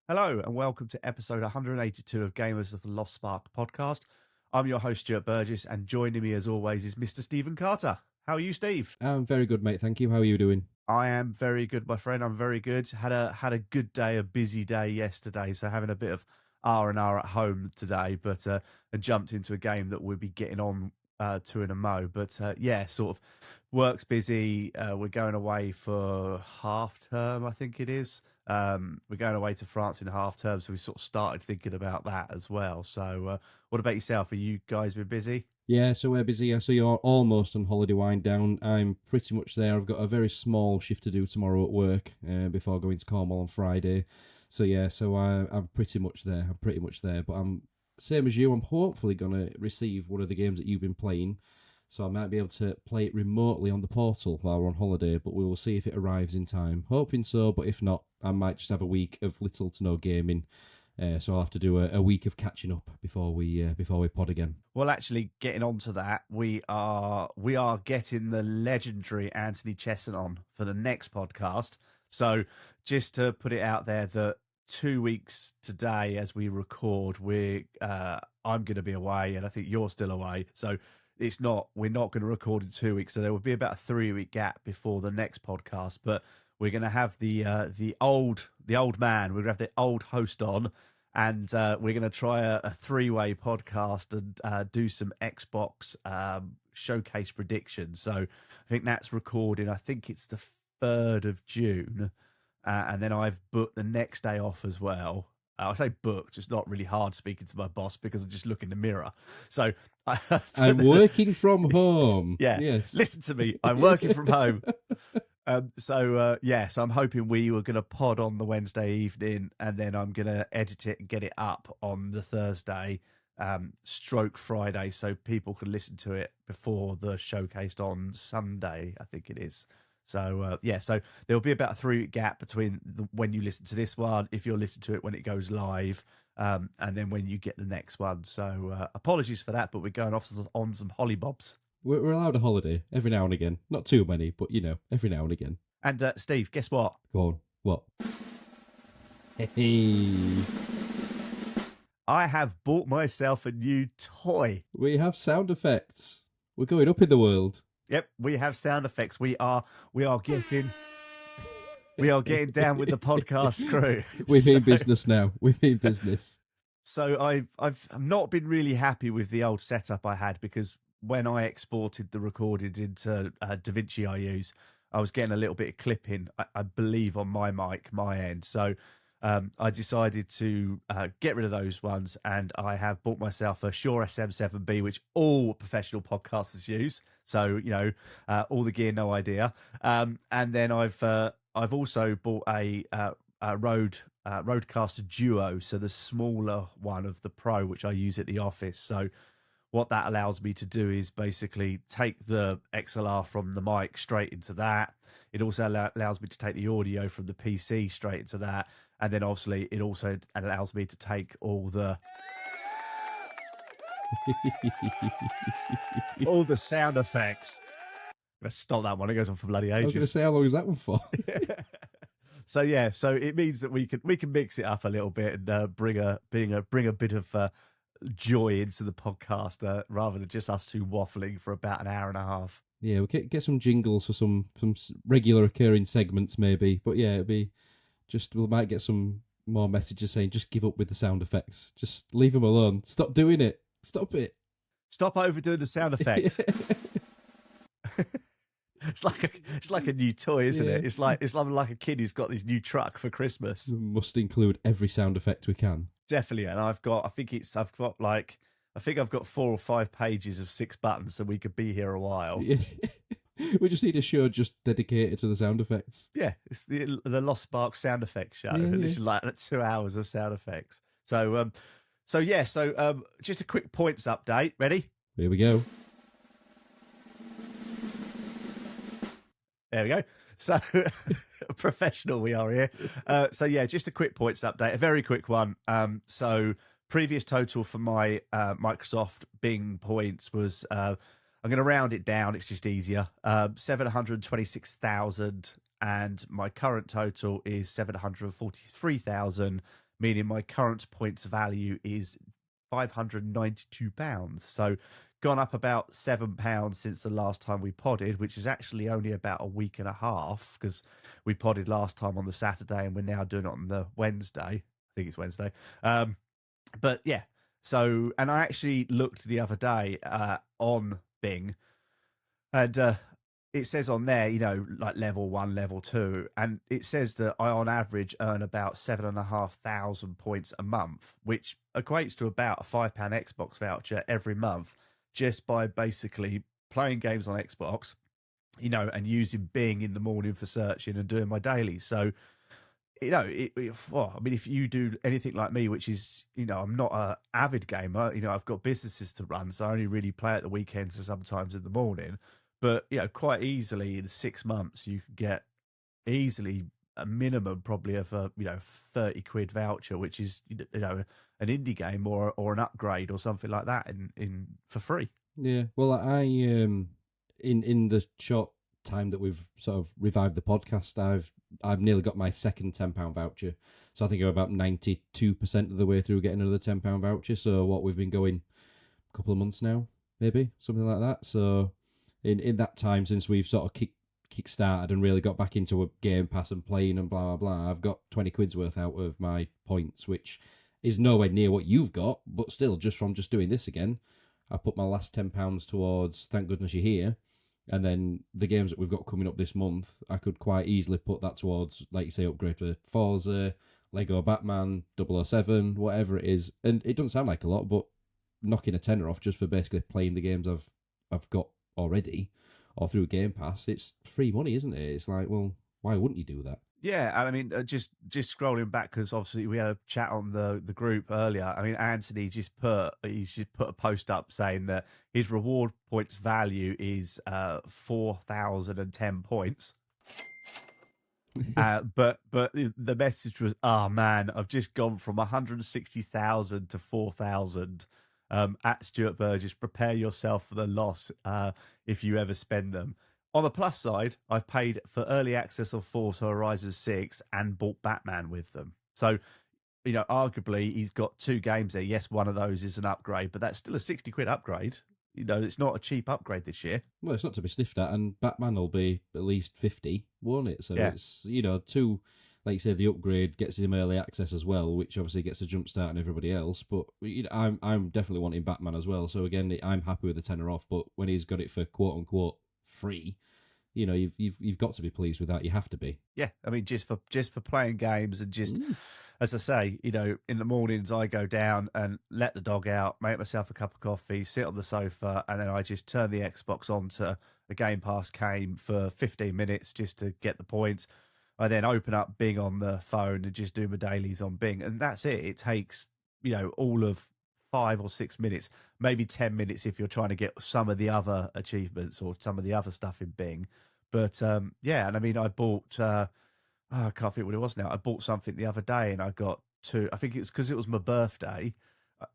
Hello and welcome to episode 182 of Gamers of the Lost Spark podcast. I'm your host, Stuart Burgess, and joining me as always is Mr. Stephen Carter. How are you, Steve? I'm very good, mate. Thank you. How are you doing? I am very good, my friend. I'm very good. Had a good day, a busy day yesterday, so having a bit of R&R at home today, but and jumped into a game that we'll be getting on to in a mo. But yeah, sort of work's busy. We're going away for half term, I think it is. We're going away to France in half term, so we sort of started thinking about that as well. So what about yourself? Are you guys been busy? Yeah, so we're busy. So you're almost on holiday wind down. I'm pretty much there. I've got a very small shift to do tomorrow at work before going to Cornwall on Friday. So yeah, I'm pretty much there. But I'm same as you. I'm hopefully gonna receive one of the games that you've been playing, so I might be able to play it remotely on the portal while we're on holiday. But we will see if it arrives in time. Hoping so, but if not, I might just have a week of little to no gaming. So I'll have to do a week of catching up before we pod again. Well, actually, getting on to that, we are getting the legendary Anthony Chesson on for the next podcast. So just to put it out there that 2 weeks today, as we record, I'm going to be away, and I think you're still away. So we're not going to record in 2 weeks. So there will be about a 3-week gap before the next podcast, but we're going to have the old man. We're going to have the old host on, and we're going to try a 3-way podcast and do some Xbox showcase predictions. So I think that's recording. I think it's the 3rd of June, and then I've booked the next day off as well. I say booked. It's not really hard speaking to my boss because I just look in the mirror. So I'm working from home. Yeah, yes. Listen to me. I'm working from home. So I'm hoping we were going to pod on the Wednesday evening, and then I'm going to edit it and get it up on the Thursday, stroke Friday, so people can listen to it before the showcased on Sunday, I think it is. So so there'll be about a 3-week gap between when you listen to this one, if you'll listen to it when it goes live, and then when you get the next one. So apologies for that, but we're going off on some hollybobs. We're allowed a holiday every now and again. Not too many, but every now and again. And Steve, guess what? Go on. What? Hey. I have bought myself a new toy. We have sound effects. We're going up in the world. Yep, we have sound effects. We are getting down with the podcast crew. We mean business now. We mean business. So I've not been really happy with the old setup I had, because when I exported the recordings into DaVinci I use, I was getting a little bit of clipping, I believe, on my mic, my end. So I decided to get rid of those ones, and I have bought myself a Shure SM7B, which all professional podcasters use. So, all the gear, no idea. And then I've also bought a Rodecaster Duo, so the smaller one of the Pro, which I use at the office. So what that allows me to do is basically take the XLR from the mic straight into that. It also allows me to take the audio from the PC straight into that. And then obviously it also allows me to take all the all the sound effects. I'm going to stop that one. It goes on for bloody ages. I was going to say, how long is that one for? So it means that we can mix it up a little bit and bring a bit of joy into the podcast, rather than just us two waffling for about an hour and a half. Yeah, we'll get some jingles for some regular occurring segments maybe. But yeah, we might get some more messages saying just give up with the sound effects. Just leave them alone. Stop doing it. Stop it. Stop overdoing the sound effects. It's like a new toy, isn't it? It's like a kid who's got this new truck for Christmas. We must include every sound effect we can. Definitely, and I've got 4 or 5 pages of 6 buttons, so we could be here a while. Yeah. We just need a show just dedicated to the sound effects. Yeah, it's the Lost Spark sound effects show. Yeah, It's like 2 hours of sound effects. So just a quick points update. Ready? Here we go. There we go. So professional we are here. Just a quick points update, a very quick one. So previous total for my Microsoft Bing points was, I'm going to round it down, it's just easier, 726,000, and my current total is 743,000. meaning my current points value is £592. So gone up about £7 since the last time we podded, which is actually only about a week and a half, because we podded last time on the Saturday and we're now doing it on the Wednesday. I think it's Wednesday. But yeah, so, and I actually looked the other day on Bing, and it says on there, like level 1, level 2, and it says that I on average earn about 7,500 points a month, which equates to about a £5 Xbox voucher every month, just by basically playing games on Xbox, and using Bing in the morning for searching and doing my dailies. So, well, I mean, if you do anything like me, which is, I'm not an avid gamer, I've got businesses to run, so I only really play at the weekends and sometimes in the morning. But, quite easily in 6 months, you could get easily a minimum probably of a, £30 voucher, which is, an indie game or an upgrade or something like that in for free. Yeah. Well, I in the short time that we've sort of revived the podcast, I've nearly got my second £10 voucher. So I think I'm about 92% of the way through getting another £10 voucher. So what, we've been going a couple of months now, maybe something like that. So in that time since we've sort of kick started and really got back into a Game Pass and playing and blah blah blah, I've got 20 quid's worth out of my points, which is nowhere near what you've got, but still, just from just doing this again, I put my last £10 towards Thank Goodness You're Here. And then the games that we've got coming up this month, I could quite easily put that towards, like you say, upgrade for Forza, Lego Batman, 007, whatever it is. And it doesn't sound like a lot, but knocking a tenner off just for basically playing the games I've got already or through Game Pass, it's free money, isn't it? It's like, well, why wouldn't you do that? Yeah, and I mean, just scrolling back, because obviously we had a chat on the group earlier. I mean, Anthony just put a post up saying that his reward points value is 4,010 points. But the message was, oh man, I've just gone from 160,000 to 4,000. At Stuart Burgess, prepare yourself for the loss if you ever spend them. On the plus side, I've paid for early access of Forza Horizon 6 and bought Batman with them. So, arguably he's got 2 games there. Yes, one of those is an upgrade, but that's still a £60 upgrade. It's not a cheap upgrade this year. Well, it's not to be sniffed at, and Batman will be at least 50, won't it? So yeah. It's, 2, like you say, the upgrade gets him early access as well, which obviously gets a jump start on everybody else. But I'm definitely wanting Batman as well. So again, I'm happy with the tenner off. But when he's got it for quote unquote free, you've got to be pleased with that. You have to be. Yeah, I mean, just for playing games and just, as I say, in the mornings I go down and let the dog out, make myself a cup of coffee, sit on the sofa, and then I just turn the Xbox on to a Game Pass game for 15 minutes just to get the points. I then open up Bing on the phone and just do my dailies on Bing, and that's it. It takes, all of 5 or 6 minutes, maybe 10 minutes if you're trying to get some of the other achievements or some of the other stuff in Bing. But yeah, and I mean, I bought, I can't think what it was now. I bought something the other day and I got 2, I think it's because it was my birthday,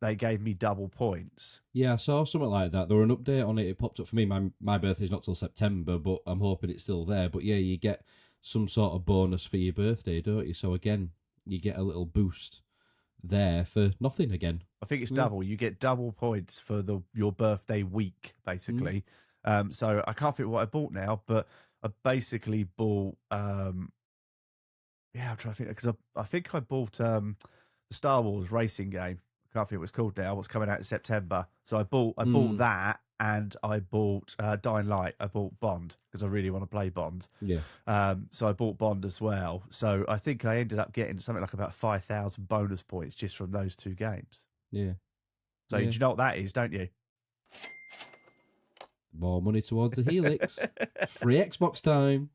they gave me double points. Yeah, I saw something like that. There were an update on it. It popped up for me. My birthday's not till September, but I'm hoping it's still there. But yeah, you get some sort of bonus for your birthday, don't you? So again, you get a little boost there for nothing again. I think it's double. You get double points for your birthday week, basically. So I can't think what I bought now, but I basically bought, I'm trying to think, because I think I bought the Star Wars racing game. I can't think what it's called now. What's coming out in September? So I bought that, and I bought Dying Light. I bought Bond because I really want to play Bond. Yeah. So I bought Bond as well. So I think I ended up getting something like about 5,000 bonus points just from those 2 games. Yeah. So do you know what that is? Don't you? More money towards the Helix. Free Xbox time.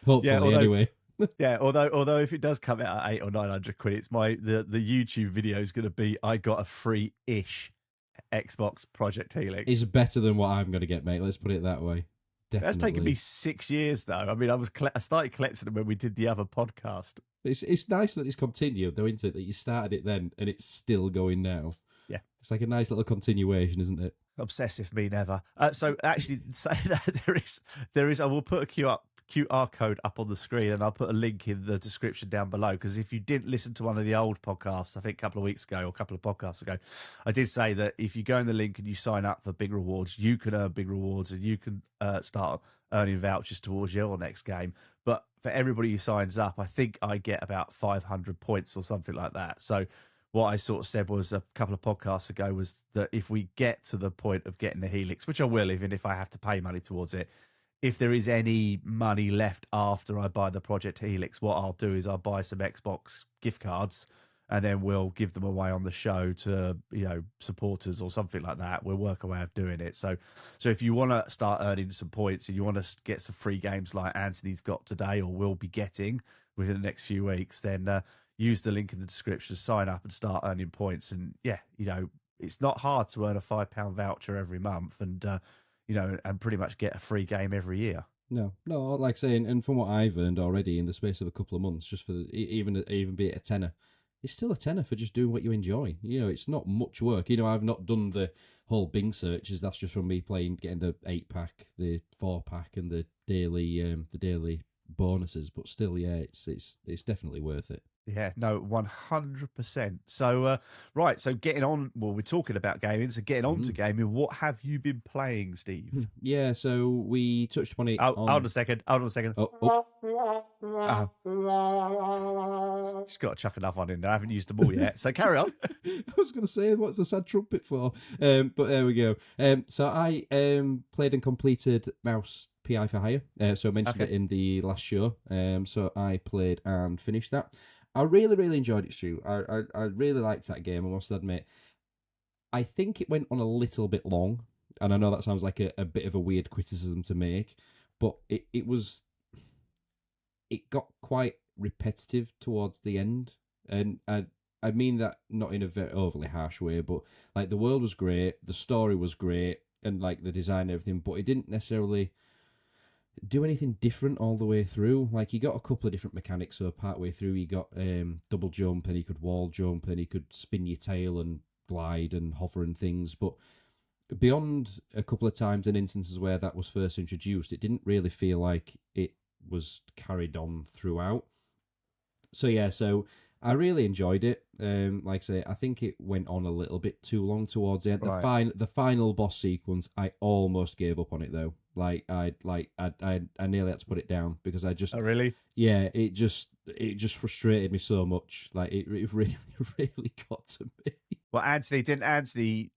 Hopefully, anyway. Yeah, although if it does come out at 800 or 900 quid, it's the YouTube video is going to be I got a free-ish Xbox Project Helix. It's better than what I'm going to get, mate. Let's put it that way. Definitely. That's taken me 6 years, though. I mean, I started collecting them when we did the other podcast. It's nice that it's continued, though, isn't it? That you started it then and it's still going now. Yeah, it's like a nice little continuation, isn't it? Obsessive me never. So actually, say that there is. I will put a QR code up on the screen, and I'll put a link in the description down below. Because if you didn't listen to one of the old podcasts, I think a couple of weeks ago or a couple of podcasts ago, I did say that if you go in the link and you sign up for big rewards, you can earn big rewards and you can start earning vouchers towards your next game. But for everybody who signs up, I think I get about 500 points or something like that. So what I sort of said was a couple of podcasts ago was that if we get to the point of getting the Helix, which I will, even if I have to pay money towards it, if there is any money left after I buy the Project Helix, what I'll do is I'll buy some Xbox gift cards and then we'll give them away on the show to, supporters or something like that. We'll work a way of doing it. So if you want to start earning some points and you want to get some free games like Anthony's got today or will be getting within the next few weeks, then use the link in the description, sign up and start earning points. And it's not hard to earn a £5 voucher every month and, and pretty much get a free game every year. No, like saying, and from what I've earned already in the space of a couple of months, just for even be it a tenner, it's still a tenner for just doing what you enjoy. It's not much work. I've not done the whole Bing searches. That's just from me getting the 8-pack, the 4-pack, and the daily bonuses. But still, yeah, it's definitely worth it. Yeah, no, 100%. So, right, so getting on, well, we're talking about gaming, so getting on to gaming, what have you been playing, Steve? Yeah, so we touched upon it. Hold on a second. Oh. Just got to chuck another one in there. I haven't used them all yet, so carry on. I was going to say, what's the sad trumpet for? But there we go. So I played and completed Mouse PI for Hire. So I mentioned it in the last show. So I played and finished that. I really, really enjoyed it, Stu. I really liked that game, I must admit. I think it went on a little bit long, and I know that sounds like a bit of a weird criticism to make, but it got quite repetitive towards the end, and I mean that not in a very overly harsh way, but like the world was great, the story was great, and like the design and everything, but it didn't necessarily do anything different all the way through. Like you got a couple of different mechanics, so part way through you got double jump, and you could wall jump, and you could spin your tail and glide and hover and things, but beyond a couple of times and instances where that was first introduced, it didn't really feel like it was carried on throughout. So yeah, so I really enjoyed it. Like I say, I think it went on a little bit too long towards the end. Right. The final boss sequence, I almost gave up on it though. I nearly had to put it down because I just. Oh, really? Yeah, it just frustrated me so much. Like it really really got to me. Well, Anthony,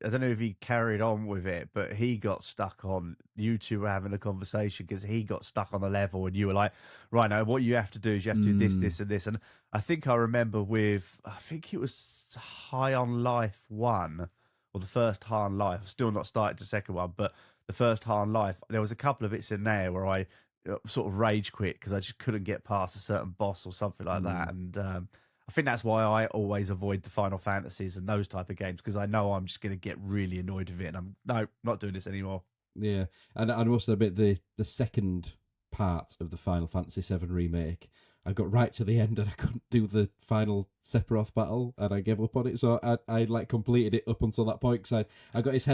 I don't know if he carried on with it, but he got stuck on, you two were having a conversation because he got stuck on a level and you were like, right, now what you have to do is you have to do this, this, and this. And I think I remember I think it was High on Life 1, or the first High on Life. I've still not started the second one, but the first High on Life, there was a couple of bits in there where I sort of rage quit because I just couldn't get past a certain boss or something like that. And I think that's why I always avoid the Final Fantasies and those type of games, because I know I'm just going to get really annoyed with it, and I'm not doing this anymore. Yeah, and I must admit the second part of the Final Fantasy VII remake, I got right to the end and I couldn't do the final Sephiroth battle, and I gave up on it. So I like completed it up until that point because I got his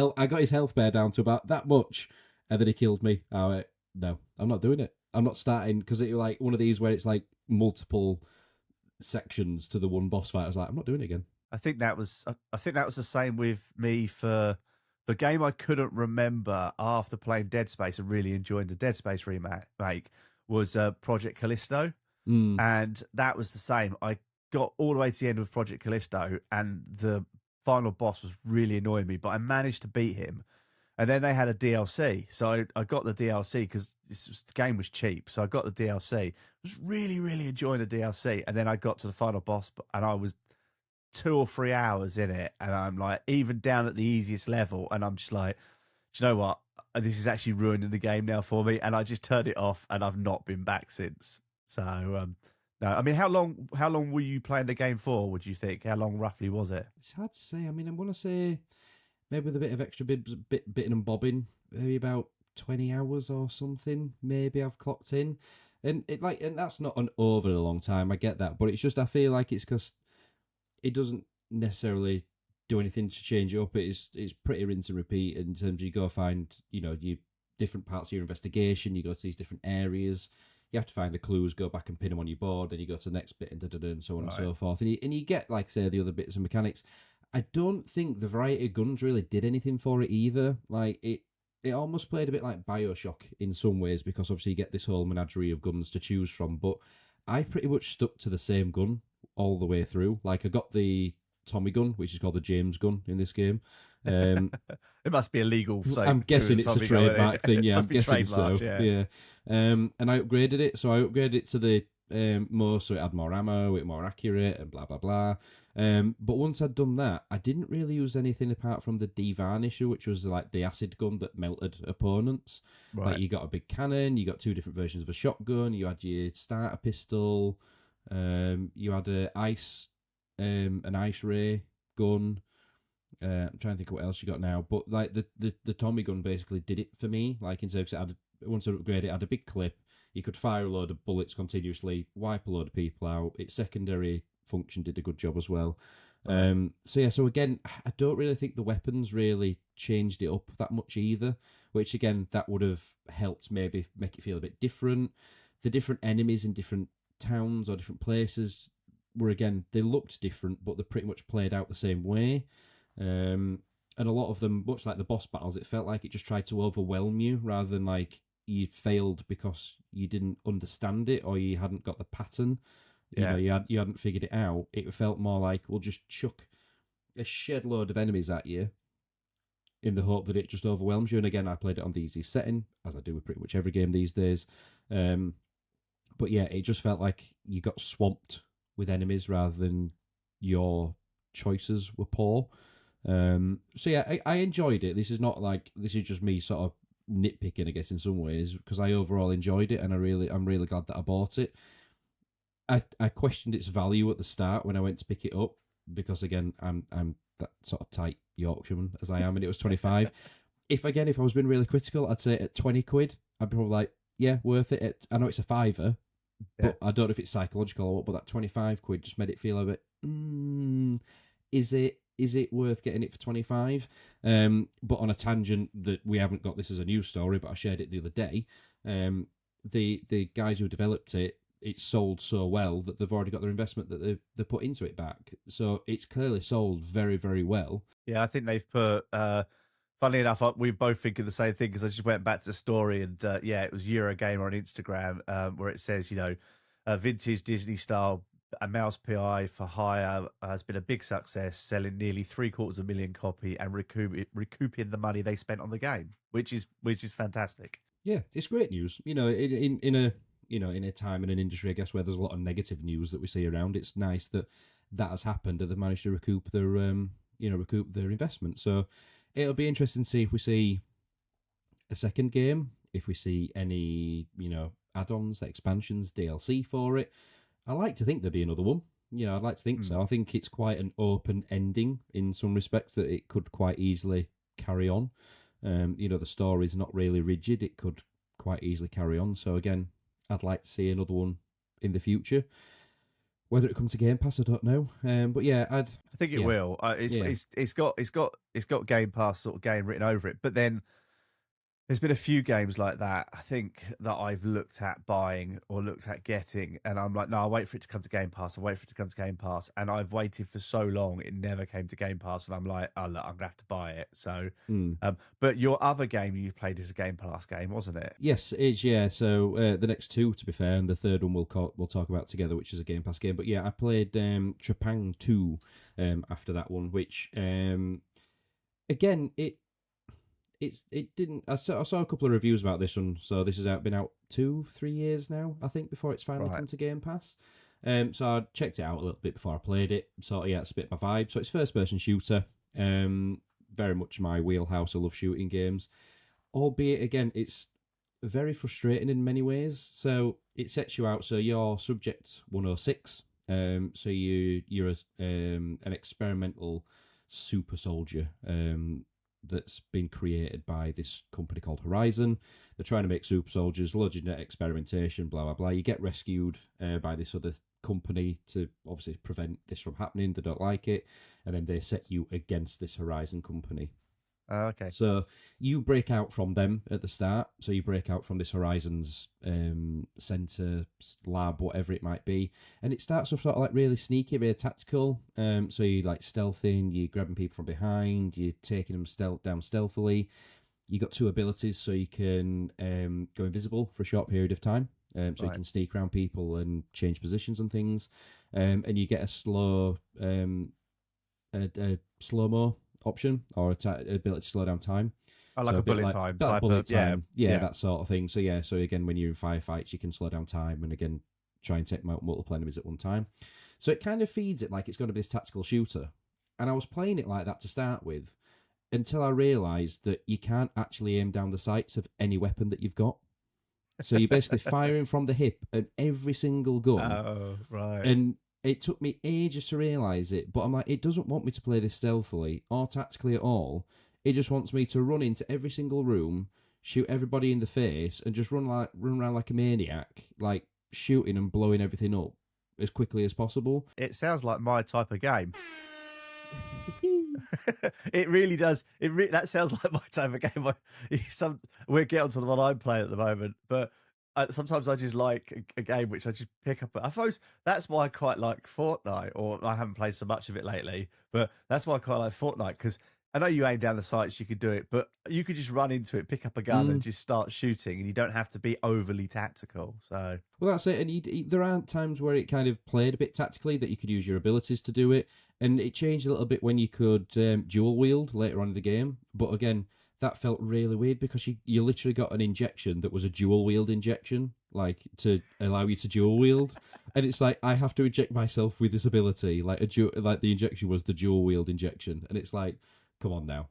health bar down to about that much, and then he killed me. I went, no, I'm not doing it. I'm not starting, because it's like one of these where it's like multiple sections to the one boss fight. I was like, I'm not doing it again. I think that was the same with me for the game I couldn't remember after playing Dead Space and really enjoying the Dead Space remake was Project Callisto. And that was the same. I got all the way to the end of Project Callisto and the final boss was really annoying me, but I managed to beat him. And then they had a DLC. So I got the DLC because the game was cheap. So I got the DLC. I was really, really enjoying the DLC. And then I got to the final boss and I was 2 or 3 hours in it. And I'm like, even down at the easiest level. And I'm just like, do you know what? This is actually ruining the game now for me. And I just turned it off and I've not been back since. So, no, I mean, how long were you playing the game for, would you think? How long roughly was it? It's hard to say. I mean, I'm going to say maybe with a bit of extra bitting and bobbing, maybe about 20 hours or something. Maybe I've clocked in, and that's not an overly long time. I get that, but it's just I feel like it's because it doesn't necessarily do anything to change it up. It's pretty rinse and repeat in terms of you go find your different parts of your investigation. You go to these different areas. you have to find the clues, go back and pin them on your board, then you go to the next bit and and so on and Right. so forth. And you get, like, say, the other bits of mechanics. I don't think the variety of guns really did anything for it either. Like, it almost played a bit like Bioshock in some ways, because obviously you get this whole menagerie of guns to choose from. But I pretty much stuck to the same gun all the way through. Like, I got the Tommy gun, which is called the James gun in this game. Um, It must be illegal, say, I'm doing guessing the it's a Tommy gun. trademark thing. It Yeah, I'm must be guessing so. trademarked, yeah. Yeah. And I upgraded it. So I upgraded it to the more, so it had more ammo, it more accurate, and blah blah blah. But once I'd done that, I didn't really use anything apart from the devarnisher, which was like the acid gun that melted opponents. Like, Right. you got a big cannon, you got two different versions of a shotgun, you had your starter pistol, you had an ice ray gun. I'm trying to think of what else you got now, but like the Tommy gun basically did it for me. Like, in terms of, once I upgraded, it had a big clip. You could fire a load of bullets continuously, wipe a load of people out. Its secondary function did a good job as well. Right. So yeah, so again, I don't really think the weapons really changed it up that much either. Which, again, that would have helped maybe make it feel a bit different. The different enemies in different towns or different places were, again, they looked different, but they pretty much played out the same way. And a lot of them, much like the boss battles, it felt like it just tried to overwhelm you rather than like you failed because you didn't understand it or you hadn't got the pattern. Yeah. You hadn't figured it out. It felt more like, we'll just chuck a shed load of enemies at you in the hope that it just overwhelms you. And again, I played it on the easy setting, as I do with pretty much every game these days. Um, but yeah, it just felt like you got swamped with enemies rather than your choices were poor. So yeah, I enjoyed it. This is just me sort of nitpicking, I guess, in some ways, because I overall enjoyed it, and I'm really glad that I bought it. I questioned its value at the start when I went to pick it up, because again, I'm that sort of tight Yorkshireman as I am, and it was 25. If I was being really critical, I'd say at 20 quid, I'd be probably like, yeah, worth it. I know it's a fiver, Yeah. but I don't know if it's psychological or what. But that 25 quid just made it feel a bit. Is it worth getting it for 25? But on a tangent that we haven't got this as a news story, but I shared it the other day. The guys who developed it, it's sold so well that they've already got their investment that they put into it back. So it's clearly sold very, very well. Yeah, I think they've put. Funny enough, we both thinking the same thing because I just went back to the story and yeah, it was Eurogamer on Instagram where it says, vintage Disney style a mouse PI for hire has been a big success, selling nearly 750,000 copy and recouping the money they spent on the game, which is fantastic. Yeah, it's great news. In a time in an industry, I guess, where there's a lot of negative news that we see around, it's nice that that has happened and they've managed to recoup their investment. So it'll be interesting to see if we see a second game, if we see any, add-ons, expansions, DLC for it. I like to think there'd be another one. I'd like to think Hmm. so. I think it's quite an open ending in some respects, that it could quite easily carry on. The story's not really rigid. It could quite easily carry on. So again, I'd like to see another one in the future. Whether it comes to Game Pass, I don't know. But yeah, I think it yeah, will. yeah. It's got Game Pass sort of game written over it, but then there's been a few games like that, I think, that I've looked at buying or looked at getting, and I'm like, no, I'll wait for it to come to Game Pass. I'll wait for it to come to Game Pass. And I've waited for so long, it never came to Game Pass. And I'm like, oh, look, I'm going to have to buy it. So, Mm. but your other game you played is a Game Pass game, wasn't it? Yes, it is. Yeah. So the next two, to be fair, and the third one we'll talk about together, which is a Game Pass game. But yeah, I played Trepang 2 after that one, which again it didn't. I saw a couple of reviews about this one. So this has been out 2-3 years now, I think, before it's finally Right. come to Game Pass. So I checked it out a little bit before I played it. So yeah, it's a bit my vibe. So it's first person shooter. Very much my wheelhouse. I love shooting games. Albeit, again, it's very frustrating in many ways. So it sets you out. So you're Subject 106. So you're an experimental super soldier that's been created by this company called Horizon. They're trying to make super soldiers, loads of genetic experimentation, blah blah blah. You get rescued by this other company to obviously prevent this from happening. They don't like it, and then they set you against this Horizon company. Okay. So you break out from them at the start. So you break out from this Horizons center lab, whatever it might be, and it starts off sort of like really sneaky, really tactical. So you like stealthing, you're grabbing people from behind, you're taking them down stealthily. You got two abilities, so you can go invisible for a short period of time. So you Right. can sneak around people and change positions and things. And you get a slow mo option or ability to slow down time. I So like a a bit bullet like time that type of, bullet yeah, time, yeah, yeah. that sort of thing. So yeah, so again, when you're in firefights, you can slow down time and again try and take multiple enemies at one time. So it kind of feeds it like it's going to be this tactical shooter. And I was playing it like that to start with until I realised that you can't actually aim down the sights of any weapon that you've got. So you're basically firing from the hip at every single gun, Oh, right. and it took me ages to realise it, but I'm like, it doesn't want me to play this stealthily or tactically at all. It just wants me to run into every single room, shoot everybody in the face, and just run around like a maniac, like shooting and blowing everything up as quickly as possible. It sounds like my type of game. It really does. That sounds like my type of game. We'll get onto the one I'm playing at the moment, but sometimes I just like a game which I just pick up. I suppose that's why I quite like Fortnite, or I haven't played so much of it lately, but that's why I quite like Fortnite because I know you aim down the sights, you could do it, but you could just run into it, pick up a gun, and Mm. just start shooting, and you don't have to be overly tactical. So Well, that's it. And there aren't times where it kind of played a bit tactically that you could use your abilities to do it. And it changed a little bit when you could dual wield later on in the game. But again, that felt really weird because you literally got an injection that was a dual wield injection, like to allow you to dual wield. And it's like I have to inject myself with this ability, like the injection was the dual wield injection, and it's like, come on now,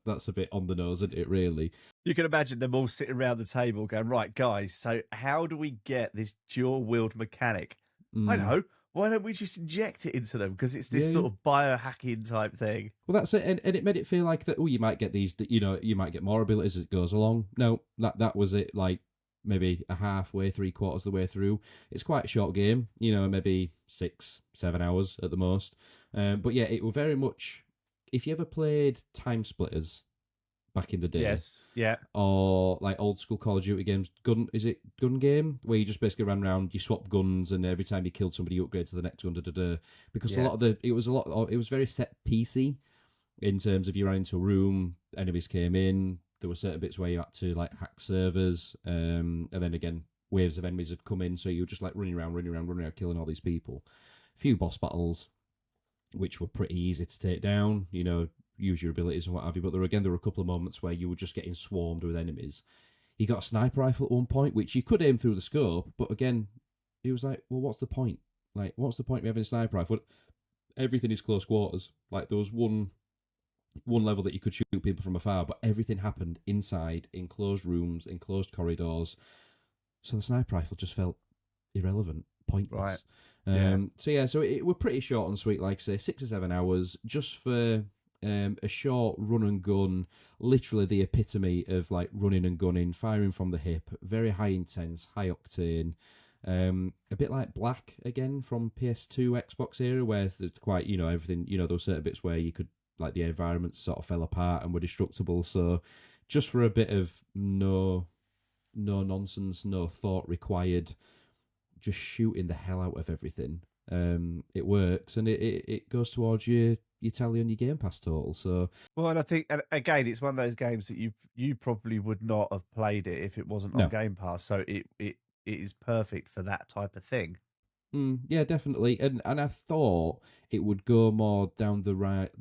that's a bit on the nose, isn't it? Really. you can imagine them all sitting around the table going, right, guys, so how do we get this dual wield mechanic? I Mm. know. Why don't we just inject it into them? Because it's this Yeah, sort of biohacking type thing. well, that's it, and it made it feel like that. Oh, you might get these, you might get more abilities as it goes along. No, that was it. Like maybe a halfway, 3/4 of the way through. It's quite a short game, maybe 6, 7 hours at the most. But yeah, it was very much. If you ever played Time Splitters back in the day, Yes. Yeah. or like old school Call of Duty games, is it gun game where you just basically ran around, you swap guns, and every time you killed somebody, you upgrade to the next gun. Da, da, da. Because Yeah. it was very set piecey in terms of you ran into a room, enemies came in. There were certain bits where you had to like hack servers, and then again, waves of enemies had come in, so you were just like running around, killing all these people. A few boss battles, which were pretty easy to take down. Use your abilities and what have you. But there were a couple of moments where you were just getting swarmed with enemies. You got a sniper rifle at one point, which you could aim through the scope, but again, it was like, well, what's the point? Like, what's the point of having a sniper rifle? Everything is close quarters. Like, there was one level that you could shoot people from afar, but everything happened inside, in closed rooms, in closed corridors. So the sniper rifle just felt irrelevant, Right. pointless. Yeah. So yeah, so it were pretty short and sweet, like I say, 6 or 7 hours, just for a short run and gun, literally the epitome of like running and gunning, firing from the hip, very high intense, high octane. A bit like Black again from PS2 Xbox era, where it's quite, everything, there were certain bits where you could, like the environments sort of fell apart and were destructible. So just for a bit of no nonsense, no thought required, just shooting the hell out of everything. It works, and it goes towards your tally on your Game Pass total. So Well, and I think, and again, it's one of those games that you probably would not have played it if it wasn't on no, Game Pass. So it is perfect for that type of thing. yeah, definitely. And I thought it would go more down the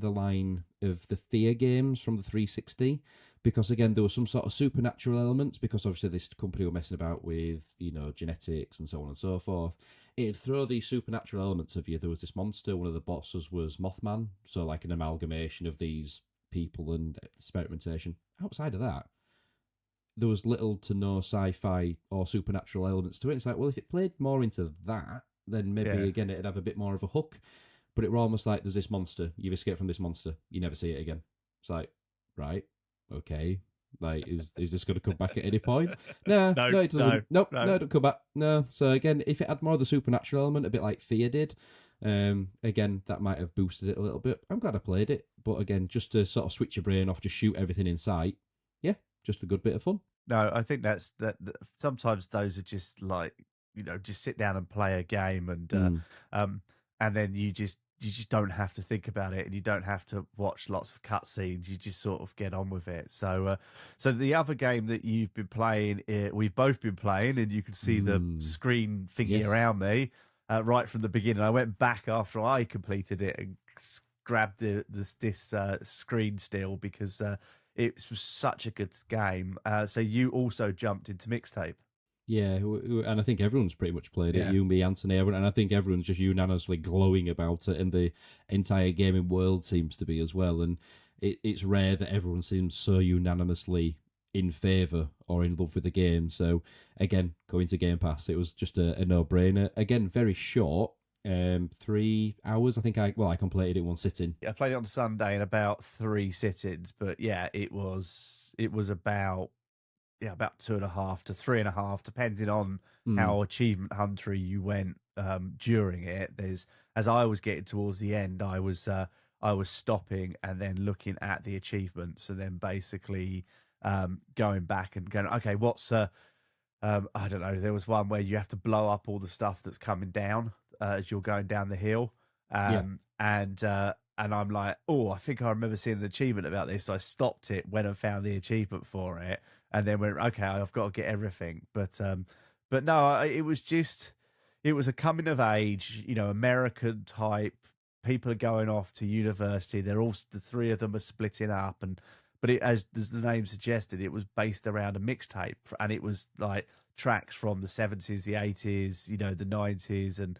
line of the Thea games from the 360, because again there was some sort of supernatural elements, because obviously this company were messing about with genetics and so on and so forth. It'd throw these supernatural elements of you. There was this monster. One of the bosses was Mothman, so like an amalgamation of these people and experimentation. Outside of that, there was little to no sci-fi or supernatural elements to it. It's like, well, if it played more into that, then maybe Yeah. again it'd have a bit more of a hook. But it were almost like there's this monster, you've escaped from this monster, you never see it again. It's like, right, okay, like is this going to come back at any point? No, No, no, it no, doesn't. Nope, no. no, it don't come back. No. So again, if it had more of the supernatural element, a bit like Fear did, Again, that might have boosted it a little bit. I'm glad I played it, but again, just to sort of switch your brain off, just shoot everything in sight. Yeah, just a good bit of fun. No, I think sometimes those are just like, just sit down and play a game, Mm. um, and then you just don't have to think about it, and you don't have to watch lots of cutscenes. You just sort of get on with it. So the other game that you've been playing, we've both been playing, and you can see the screen thingy Yes. around me right from the beginning. I went back after I completed it and grabbed this screen still because it was such a good game. So you also jumped into mixtape. Yeah, and I think everyone's pretty much played it. Yeah. You, me, Anthony, everyone, and I think everyone's just unanimously glowing about it, and the entire gaming world seems to be as well. And it's rare that everyone seems so unanimously in favour or in love with the game. So again, going to Game Pass, it was just a no-brainer. Again, very short, 3 hours. I think I completed it one sitting. I played it on Sunday in about 3 sittings, but yeah, it was about about 2.5 to 3.5, depending on Mm, how achievement huntery you went during it. As I was getting towards the end, I was stopping and then looking at the achievements, and then basically going back and going, okay, what's I don't know. There was one where you have to blow up all the stuff that's coming down as you're going down the hill, yeah. and I'm like, oh, I think I remember seeing an achievement about this. So I stopped it, went and found the achievement for it, and then went, okay, I've got to get everything. But no, it was a coming of age, American type. People are going off to university. The three of them are splitting up, but as the name suggested, it was based around a mixtape, and it was like tracks from the 70s, the 80s, the 90s,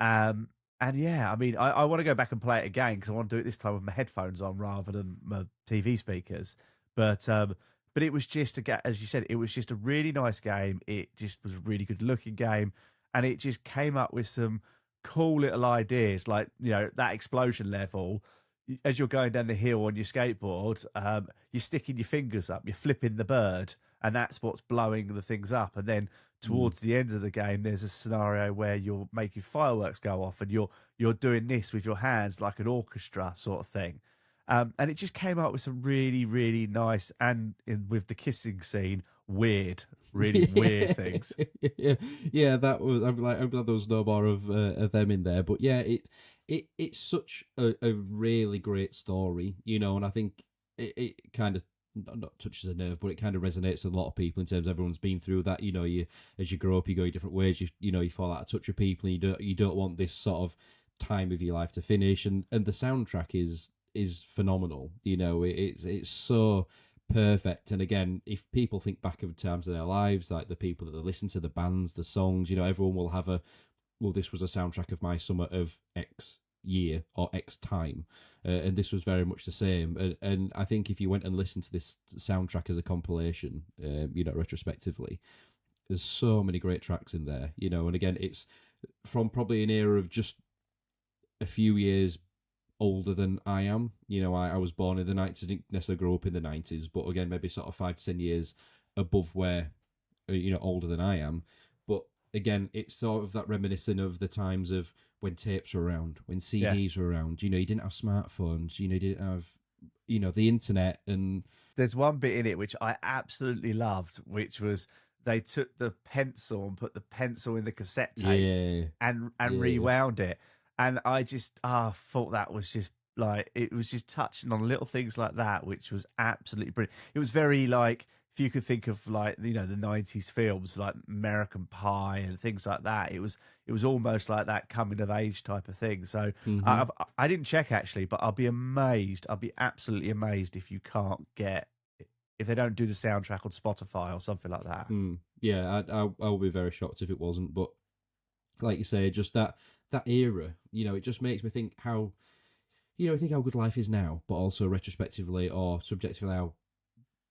um, and yeah, I mean, I want to go back and play it again because I want to do it this time with my headphones on rather than my TV speakers. But it was just as you said, it was just a really nice game. It just was a really good looking game, and it just came up with some cool little ideas, like that explosion level. As you're going down the hill on your skateboard, you're sticking your fingers up, you're flipping the bird, and that's what's blowing the things up. And then Mm. towards the end of the game, there's a scenario where you're making fireworks go off, and you're doing this with your hands like an orchestra sort of thing. And it just came up with some really, really nice, and with the kissing scene, really weird things. yeah, yeah, that was. I'm glad there was no more of them in there. But yeah, it's such a really great story, and I think it kind of not touches a nerve, but it kind of resonates with a lot of people in terms of everyone's been through that. You as you grow up, you go your different ways. You fall out of touch with people, and you don't want this sort of time of your life to finish. And the soundtrack is phenomenal. It's so perfect. And again, if people think back of times of their lives, like the people that they listen to, the bands, the songs, everyone will have this was a soundtrack of my summer of X year or X time. And this was very much the same. And I think if you went and listened to this soundtrack as a compilation, retrospectively, there's so many great tracks in there, and again, it's from probably an era of just a few years older than I am. I was born in the 90s, didn't necessarily grow up in the 90s, but again, maybe sort of 5 to 10 years above where, older than I am. But again, it's sort of that reminiscent of the times of when tapes were around, when Yeah. CDs were around. You didn't have smartphones, you didn't have, the internet and. There's one bit in it which I absolutely loved, which was they took the pencil and put the pencil in the cassette tape Yeah, and yeah. rewound it. And I just thought that was just like, it was just touching on little things like that, which was absolutely brilliant. It was very like, if you could think of like, the 90s films like American Pie and things like that, it was almost like that coming of age type of thing. So Mm-hmm. I didn't check actually, but I'll be amazed. I'll be absolutely amazed if you can't if they don't do the soundtrack on Spotify or something like that. Yeah, I will be very shocked if it wasn't. But like you say, just that era, it just makes me think how, think how good life is now, but also retrospectively or subjectively how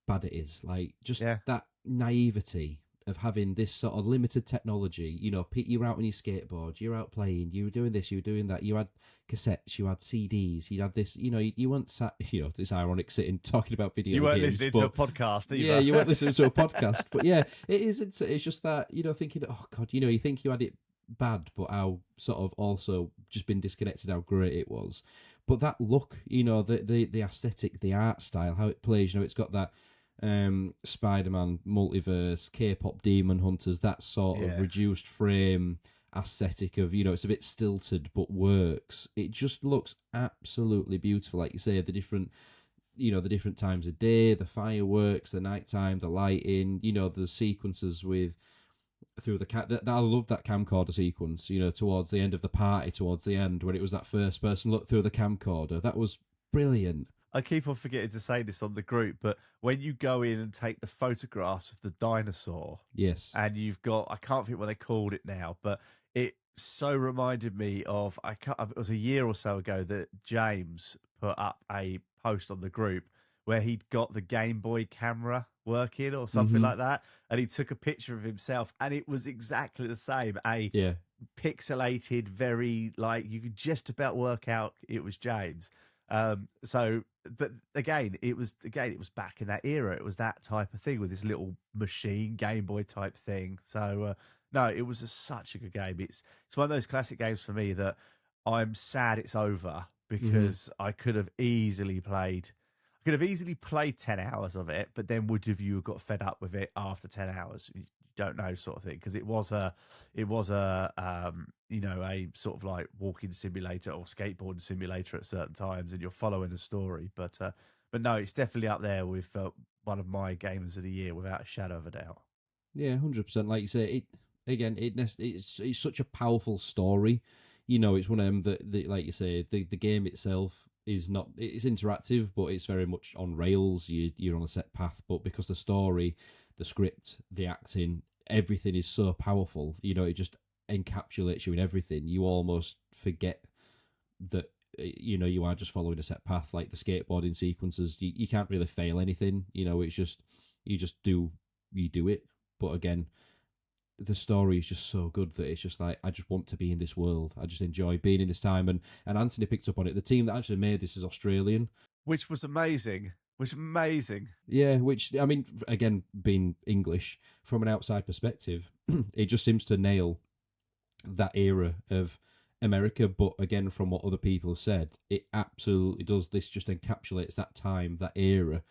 bad it is. Like just Yeah. that naivety of having this sort of limited technology. Pete, you were out on your skateboard, you were out playing, you were doing this, you were doing that. You had cassettes, you had CDs, you had this. You weren't sat. This ironic sitting talking about video You weren't games, listening but to a podcast either. yeah, you weren't listening to a podcast. But yeah, it is. It's just that thinking, oh god, you think you had it bad, but how sort of also just been disconnected how great it was. But that look, you know, the aesthetic, the art style, how it plays, you know, it's got that Spider-Man multiverse, K-pop Demon Hunters, that sort of Yeah. reduced frame aesthetic of, you know, it's a bit stilted but works. It just looks absolutely beautiful, like you say, the different, you know, the different times of day, the fireworks, the nighttime, the lighting, you know, the sequences with through the I love that camcorder sequence, you know, towards the end of the party, towards the end when it was that first person look through the camcorder. That was brilliant. I keep on forgetting to say this on the group, but when you go in and take the photographs of the dinosaur, Yes. and you've got, I can't think what they called it now, but it so reminded me of, it was a year or so ago that James put up a post on the group where he'd got the Game Boy camera working or something Mm-hmm. like that, and he took a picture of himself, and it was exactly the same. A Yeah. pixelated, very, like, you could just about work out it was James. So, but again, it was back in that era. It was that type of thing with this little machine Game Boy type thing. So, no, it was such a good game. It's one of those classic games for me that I'm sad it's over Mm-hmm. because I could have easily played 10 hours of it, but then would have you got fed up with it after 10 hours? You don't know, sort of thing, because it was a sort of like walking simulator or skateboarding simulator at certain times, and you're following a story. But no, it's definitely up there with one of my games of the year without a shadow of a doubt. Yeah, 100%. Like you say, it again, it's such a powerful story. You know, it's one of them that like you say, the game itself is not it's interactive, but it's very much on rails. You're on a set path, but because the story, the script, the acting, everything is so powerful. You know, it just encapsulates you in everything. You almost forget that you know you are just following a set path. Like the skateboarding sequences, you can't really fail anything. You know, it's just you just do you do it. But again, the story is just so good that it's just like I just want to be in this world. I just enjoy being in this time, and Anthony picked up on it. The team that actually made this is Australian. Which was amazing. Which was amazing. Yeah, which I mean, again, being English from an outside perspective, it just seems to nail that era of America. But again, from what other people have said, it absolutely does. This just encapsulates that time, that era,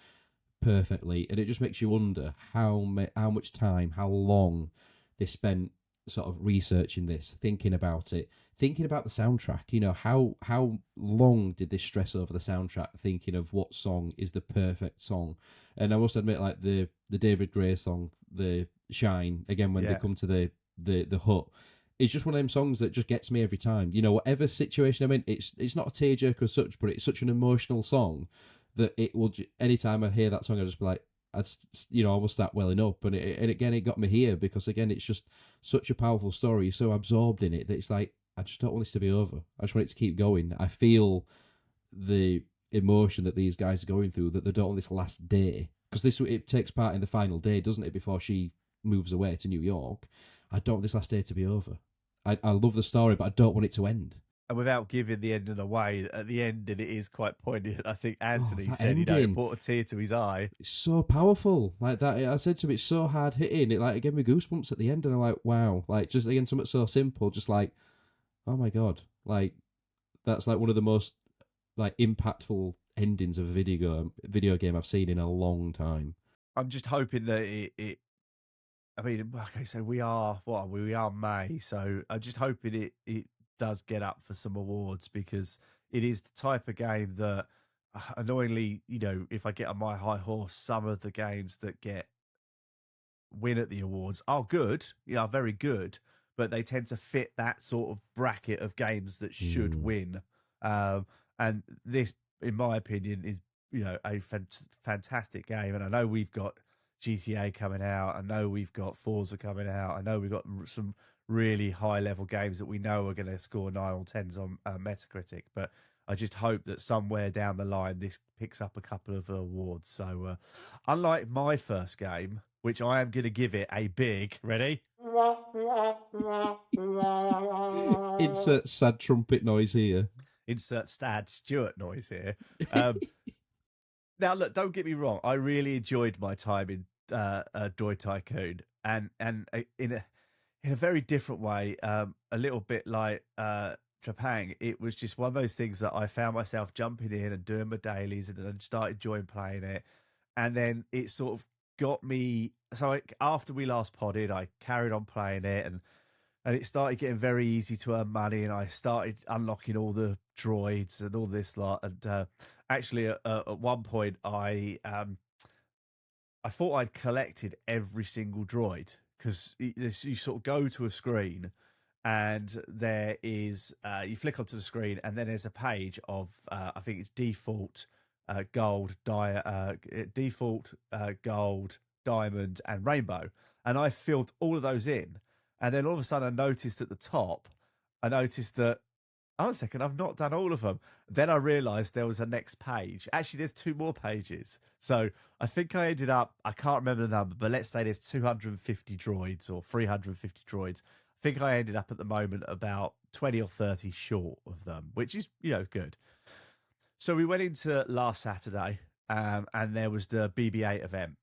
perfectly, and it just makes you wonder how much time, how long they spent sort of researching this, thinking about it, thinking about the soundtrack. You know, how long did they stress over the soundtrack, thinking of what song is the perfect song? And I must admit, like the David Gray song, the Shine, again when they Yeah. come to the hut. It's just one of them songs that just gets me every time. You know, whatever situation I'm in, it's not a tearjerker as such, but it's such an emotional song that it will. Anytime I hear that song, I just be like, you know, I will start welling up, and again, it got me here because again, it's just such a powerful story. You're so absorbed in it that it's like I just don't want this to be over. I just want it to keep going. I feel the emotion that these guys are going through that they don't want this last day because this it takes part in the final day, doesn't it? Before she moves away to New York, I don't want this last day to be over. I love the story, but I don't want it to end. And without giving the ending away, at the end, and it is quite poignant. I think Oh, Anthony that said, it ending. brought a tear to his eye. It's so powerful. Like that, I said to him, it's so hard hitting. It gave me goosebumps at the end, and I'm like, wow. Like just again, something so simple, just like, oh my god. Like that's like one of the most like impactful endings of a video game I've seen in a long time. I'm just hoping that it I mean, okay, so we are May, so I'm just hoping it does get up for some awards because it is the type of game that, annoyingly, if I get on my high horse, some of the games that get win at the awards are good, very good, but they tend to fit that sort of bracket of games that should Mm. win. And this, in my opinion, is a fantastic game. And I know we've got GTA coming out. I know we've got Forza coming out. I know we've got some really high level games that we know are going to score 9 or 10s on Metacritic. But I just hope that somewhere down the line this picks up a couple of awards. So, unlike my first game, which I am going to give it a big, ready? Insert sad trumpet noise here. Insert Stad Stuart noise here. Um, Now, look, don't get me wrong. I really enjoyed my time in Droid Tycoon, and in a very different way, a little bit like Trepang. It was just one of those things that I found myself jumping in and doing my dailies, and then started enjoying playing it, and then it sort of got me. So after we last podded, I carried on playing it, and it started getting very easy to earn money, and I started unlocking all the droids and all this lot. And actually, at one point, I thought I'd collected every single droid, because you sort of go to a screen, and there is you flick onto the screen, and then there's a page of I think it's default default gold, diamond, and rainbow, and I filled all of those in, and then all of a sudden I noticed at the top, I noticed that, hold on a second, I've not done all of them. Then I realised there was a next page. Actually, there's 2 more pages. So I think I ended up, I can't remember the number, but let's say there's 250 droids or 350 droids. I think I ended up at the moment about 20 or 30 short of them, which is, good. So we went into last Saturday, and there was the BB-8 event.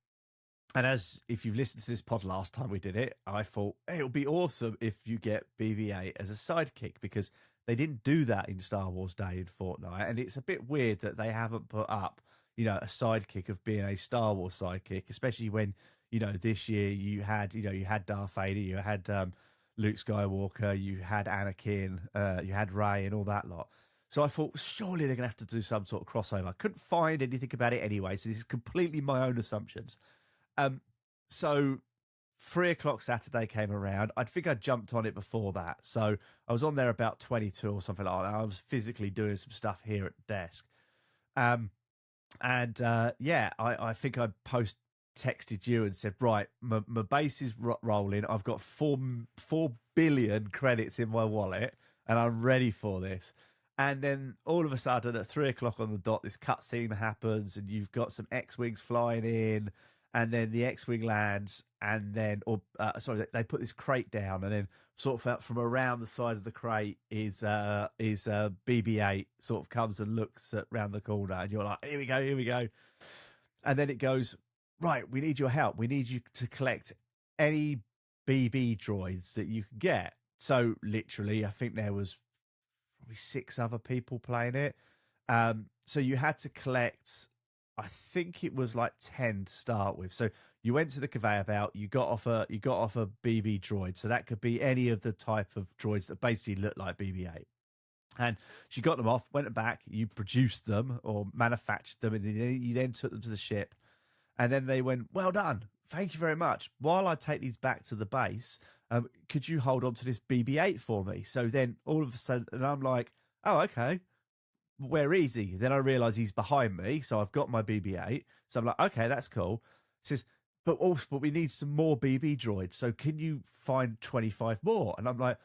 And if you've listened to this pod last time we did it, I thought it'll be awesome if you get BB-8 as a sidekick, because they didn't do that in Star Wars Day in Fortnite, and it's a bit weird that they haven't put up, a sidekick of being a Star Wars sidekick, especially when, this year you had Darth Vader, you had Luke Skywalker, you had Anakin, you had Rey, and all that lot. So I thought, surely they're going to have to do some sort of crossover. I couldn't find anything about it anyway, so this is completely my own assumptions. So 3:00 Saturday came around. I think I jumped on it before that. So I was on there about 22 or something like that. I was physically doing some stuff here at the desk. I think I texted you and said, right, my base is rolling. I've got 4 billion credits in my wallet, and I'm ready for this. And then all of a sudden at 3:00 on the dot, this cutscene happens, and you've got some X-Wings flying in, and then the X-Wing lands, and then, they put this crate down, and then sort of from around the side of the crate is BB-8 sort of comes and looks around the corner, and you're like, here we go. And then it goes, right, we need your help. We need you to collect any BB droids that you can get. So literally, I think there was probably 6 other people playing it. So you had to collect, I think it was like 10 to start with. So you went to the conveyor belt, you got off a BB droid. So that could be any of the type of droids that basically look like BB-8. And she got them off, went back, you produced them or manufactured them, and you then took them to the ship. And then they went, well done, thank you very much. While I take these back to the base, could you hold on to this BB-8 for me? So then all of a sudden, and I'm like, oh, okay. Where is he? Then I realise he's behind me, so I've got my BB-8. So I'm like, okay, that's cool. He says, but we need some more BB droids. So can you find 25 more? And I'm like,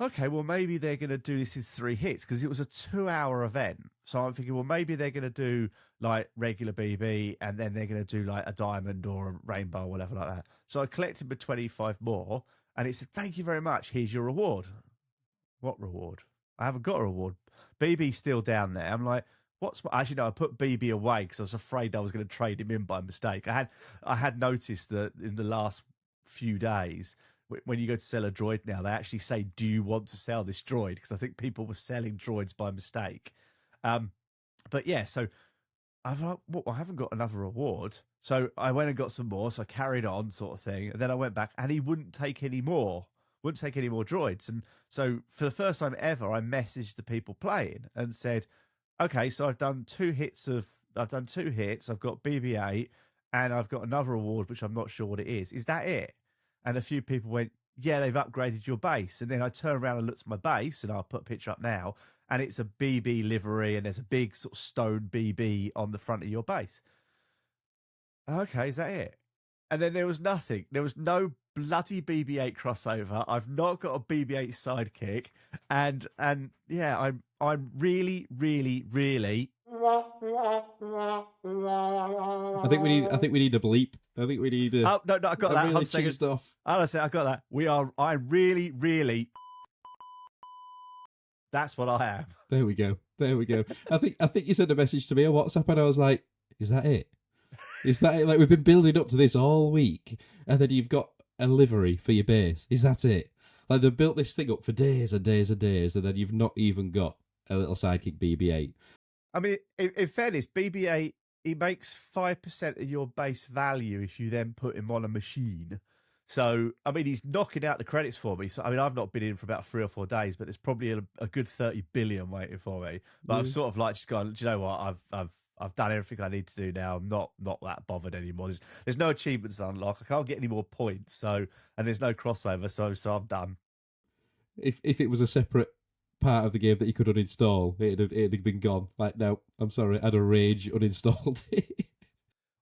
okay, well, maybe they're going to do this in 3 hits, because it was a 2-hour event. So I'm thinking, well, maybe they're going to do like regular BB, and then they're going to do like a diamond or a rainbow or whatever like that. So I collected the 25 more, and it said, thank you very much. Here's your reward. What reward? I haven't got a reward. BB's still down there. I'm like, actually, no, I put BB away because I was afraid I was going to trade him in by mistake. I had noticed that in the last few days, when you go to sell a droid now, they actually say, do you want to sell this droid? Because I think people were selling droids by mistake. But yeah, so I'm like, well, I haven't got another reward. So I went and got some more. So I carried on, sort of thing. And then I went back, and he wouldn't take any more. Wouldn't take any more droids. And so for the first time ever, I messaged the people playing and said, okay, so I've done 2 hits. I've got BB-8, and I've got another reward, which I'm not sure what it is. Is that it? And a few people went, yeah, they've upgraded your base. And then I turned around and looked at my base, and I'll put a picture up now, and it's a BB livery, and there's a big sort of stone BB on the front of your base. Okay, is that it? And then there was nothing. There was no bloody BB-8 crossover. I've not got a BB-8 sidekick, and yeah, I'm really, really, really. I think we need a bleep. I think we need a. Oh no, I got that. Really cheesed off. Honestly, I got that. I'm really, really. That's what I am. There we go. I think you sent a message to me on WhatsApp, and I was like, is that it? Is that it? Like, we've been building up to this all week, and then you've got a livery for your base? Is that it? Like they've built this thing up for days and days and days, and then you've not even got a little sidekick BB-8. I mean, in fairness, BB-8, he makes 5% of your base value if you then put him on a machine. So, I mean, he's knocking out the credits for me. So, I mean, I've not been in for about 3 or 4 days, but there's probably a good 30 billion waiting for me. But I've sort of like just gone, do you know what? I've done everything I need to do now. I'm not that bothered anymore. There's no achievements to unlock. I can't get any more points. So, and there's no crossover. So I'm done. If it was a separate part of the game that you could uninstall, it'd have been gone. Like, no, I'm sorry, I'd have rage uninstalled it.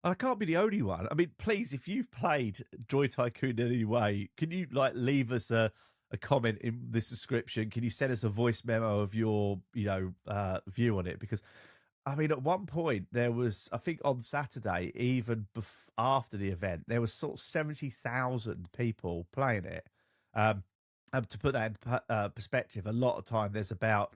I can't be the only one. I mean, please, if you've played Joy Tycoon in any way, can you like leave us a comment in this description? Can you send us a voice memo of your, view on it? Because, I mean, at one point there was, I think on Saturday, even after the event, there was sort of 70,000 people playing it. To put that in perspective, a lot of time there's about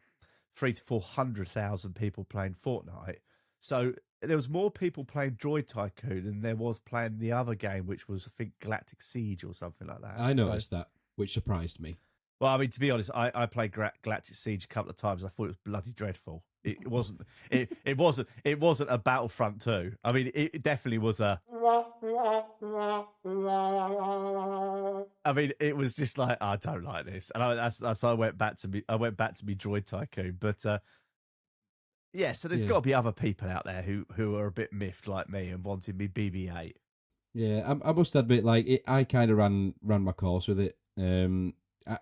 300,000 to 400,000 people playing Fortnite. So there was more people playing Droid Tycoon than there was playing the other game, which was, I think, Galactic Siege or something like that. I noticed that, which surprised me. Well, I mean, to be honest, I played Galactic Siege a couple of times. I thought it was bloody dreadful. It wasn't. It wasn't. It wasn't a Battlefront 2. I mean, it definitely was a. I mean, it was just like, I don't like this, and so I went back to me. I went back to me Droid Tycoon, but yeah. So there's got to be other people out there who are a bit miffed like me and wanted me BB-8. Yeah, I must admit, like I kind of ran my course with it.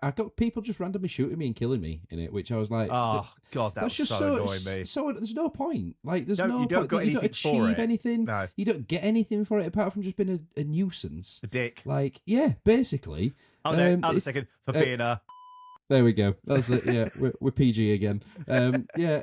I got people just randomly shooting me and killing me in it, which I was like, "Oh God, that's just so annoying me." So there's no point. Like, there's no point. You don't achieve anything. No. You don't get anything for it apart from just being a nuisance. A dick. Like, yeah, basically. Oh no, hold a second for being a. There we go. That's it. Yeah, we're PG again. Yeah,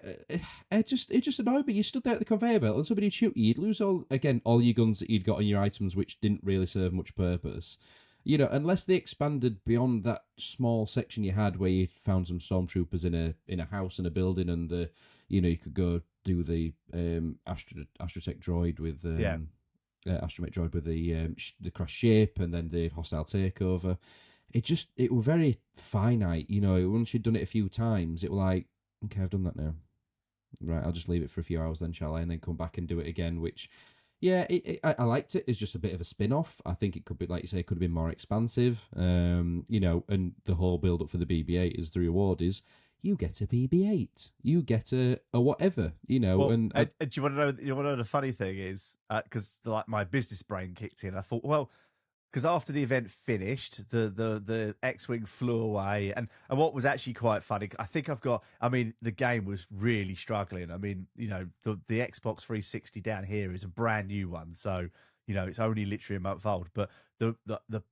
it just annoyed me. You stood there at the conveyor belt and somebody would shoot you. You'd lose all your guns that you'd got on your items, which didn't really serve much purpose. You know, unless they expanded beyond that small section you had where you found some stormtroopers in a house in a building, and you could go do the astrotech droid with astromech droid with the crash ship, and then the hostile takeover. It was very finite, once you'd done it a few times, it was like, okay, I've done that now. Right, I'll just leave it for a few hours then, shall I? And then come back and do it again, which, yeah, I liked it. It's just a bit of a spin-off. I think it could be, like you say, it could have been more expansive, and the whole build-up for the BB-8 is the reward is you get a BB-8, you get a whatever, Well, and do you want to know? You want to know the funny thing is, because like my business brain kicked in. I thought, well, because after the event finished, the X-Wing flew away. And what was actually quite funny, the game was really struggling. I mean, the Xbox 360 down here is a brand new one. So, it's only literally a month old. But the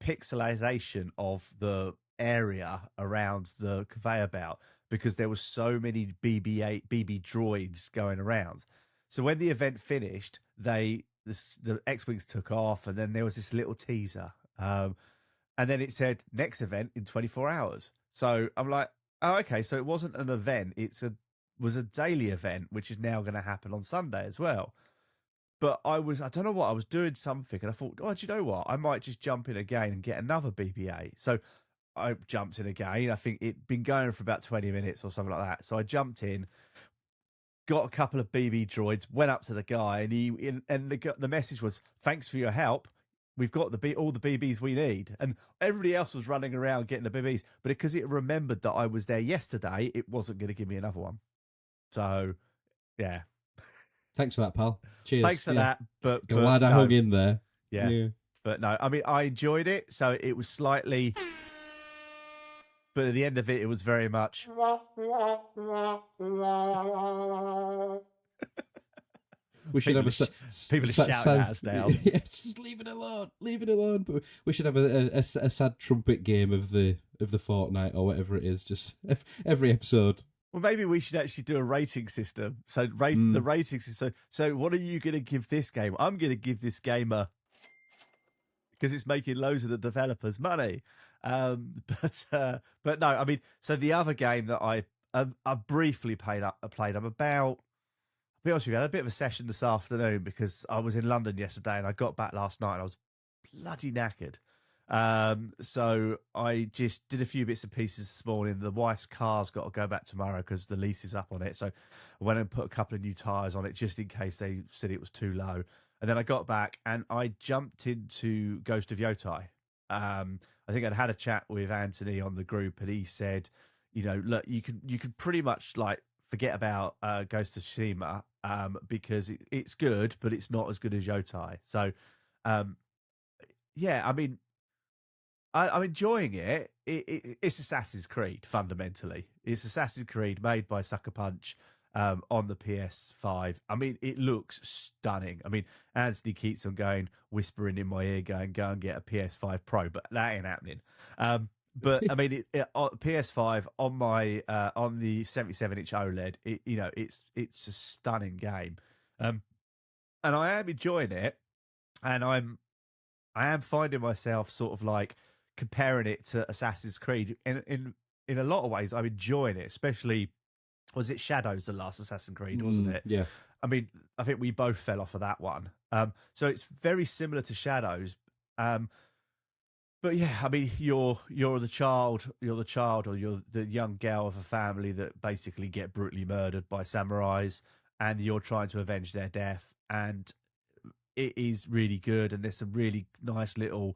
pixelization of the area around the conveyor belt, because there was so many BB droids going around. So when the event finished, the X-Wings took off, and then there was this little teaser. And then it said, next event in 24 hours. So I'm like, oh, okay, so it wasn't an event. Was a daily event, which is now going to happen on Sunday as well. But I don't know what, I was doing something, and I thought, oh, do you know what? I might just jump in again and get another BB-8. So I jumped in again. I think it'd been going for about 20 minutes or something like that. So I jumped in, got a couple of BB droids, went up to the guy, and the message was, thanks for your help. We've got all the BBs we need. And everybody else was running around getting the BBs. But because it remembered that I was there yesterday, it wasn't going to give me another one. So, yeah. Thanks for that, pal. Cheers. Thanks for that. But glad I hung in there. Yeah. But no, I mean, I enjoyed it. So it was slightly... But at the end of it, it was very much... We should have people are shouting at us now. Yeah, just leave it alone. Leave it alone. But we should have a sad trumpet game of the Fortnite or whatever it is. Just every episode. Well, maybe we should actually do a rating system. So the rating system. So what are you going to give this game? I'm going to give this game a, because it's making loads of the developers money. But no, I mean, so the other game that I briefly played up about. To be honest with you, I had a bit of a session this afternoon because I was in London yesterday and I got back last night and I was bloody knackered. So I just did a few bits and pieces this morning. The wife's car's got to go back tomorrow because the lease is up on it. So I went and put a couple of new tyres on it just in case they said it was too low. And then I got back and I jumped into Ghost of Yotai. I think I'd had a chat with Anthony on the group, and he said, look, you can pretty much like forget about Ghost of Tsushima because it's good, but it's not as good as Yotai. So, yeah, I mean, I'm enjoying it. It's Assassin's Creed, fundamentally. It's Assassin's Creed made by Sucker Punch on the PS5. I mean, it looks stunning. I mean, Anthony keeps on whispering in my ear, go and get a PS5 Pro, but that ain't happening. But I mean, PS5 on my on the 77-inch OLED, it's a stunning game, and I am enjoying it, and I am finding myself sort of like comparing it to Assassin's Creed in a lot of ways. I'm enjoying it, especially was it Shadows, the last Assassin's Creed, wasn't it? Yeah. I mean, I think we both fell off of that one. So it's very similar to Shadows. But yeah, I mean, you're the child, or you're the young girl of a family that basically get brutally murdered by samurais, and you're trying to avenge their death. And it is really good, and there's some really nice little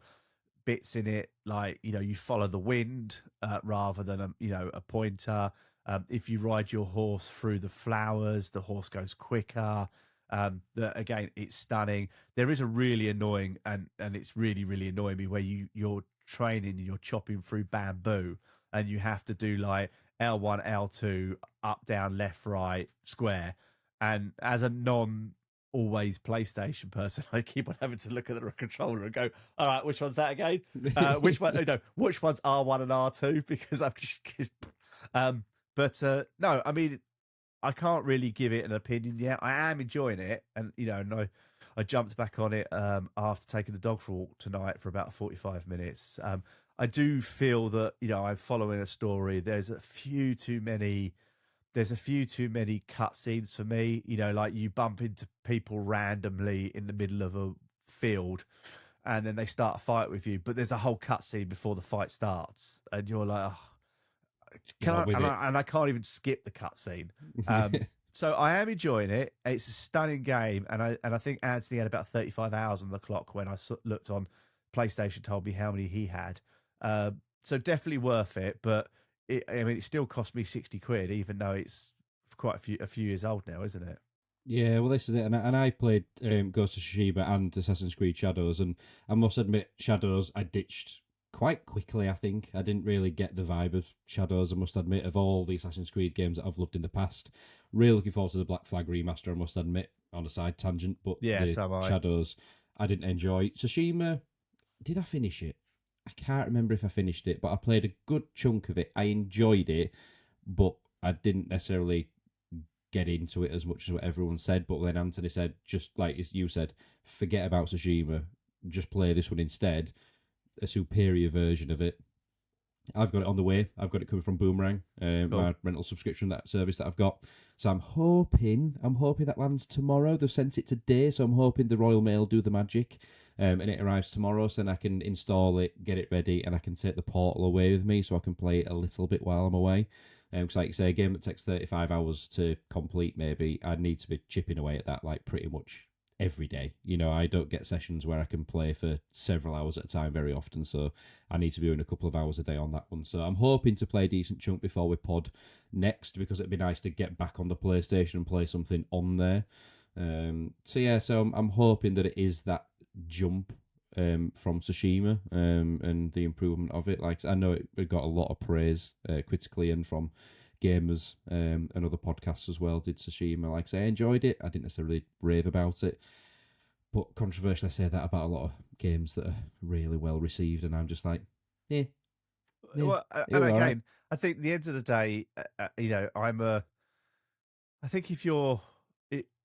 bits in it, like you follow the wind rather than a pointer. If you ride your horse through the flowers, the horse goes quicker. Again, it's stunning. There is a really annoying, and it's really really annoying me, where you're training and you're chopping through bamboo, and you have to do like L1, L2, up, down, left, right, square. And as a always PlayStation person, I keep on having to look at the controller and go, all right, which one's that again? Which one? Which one's R1 and R2? Because I'm just no, I mean, I can't really give it an opinion yet. I am enjoying it, and I jumped back on it after taking the dog for a walk tonight for about 45 minutes. I do feel that I'm following a story. There's a few too many cutscenes for me. Like you bump into people randomly in the middle of a field, and then they start a fight with you. But there's a whole cutscene before the fight starts, and you're like, oh, I can't even skip the cutscene. So I am enjoying it. It's a stunning game, and I think Anthony had about 35 hours on the clock when I looked on PlayStation. Told me how many he had. So definitely worth it, but. It still cost me 60 quid, even though it's quite a few years old now, isn't it? Yeah, well, this is it. And I played Ghost of Tsushima and Assassin's Creed Shadows, and I must admit, Shadows I ditched quite quickly, I think. I didn't really get the vibe of Shadows, I must admit, of all the Assassin's Creed games that I've loved in the past. Really looking forward to the Black Flag remaster, I must admit, on a side tangent, but yeah, so Shadows I didn't enjoy. Tsushima, did I finish it? I can't remember if I finished it, but I played a good chunk of it. I enjoyed it, but I didn't necessarily get into it as much as what everyone said. But then Anthony said, just like you said, forget about Tsushima, just play this one instead, a superior version of it. I've got it on the way. I've got it coming from Boomerang, cool. my rental subscription, that service that I've got. So I'm hoping that lands tomorrow. They've sent it today, so I'm hoping the Royal Mail do the magic, and it arrives tomorrow. So then I can install it, get it ready, and I can take the Portal away with me, so I can play it a little bit while I'm away. Because, like you say, a game that takes 35 hours to complete, maybe I'd need to be chipping away at that like pretty much every day. I don't get sessions where I can play for several hours at a time very often, so I need to be doing a couple of hours a day on that one. So I'm hoping to play a decent chunk before we pod next, because it'd be nice to get back on the PlayStation and play something on there. So I'm hoping that it is that jump from Tsushima and the improvement of it. Like, I know it got a lot of praise critically and from gamers and other podcasts as well did Tsushima. Like I say, I enjoyed it. I didn't necessarily rave about it, but controversially I say that about a lot of games that are really well received, and I'm just like, Well, and again, right. I think at the end of the day, I think if you're,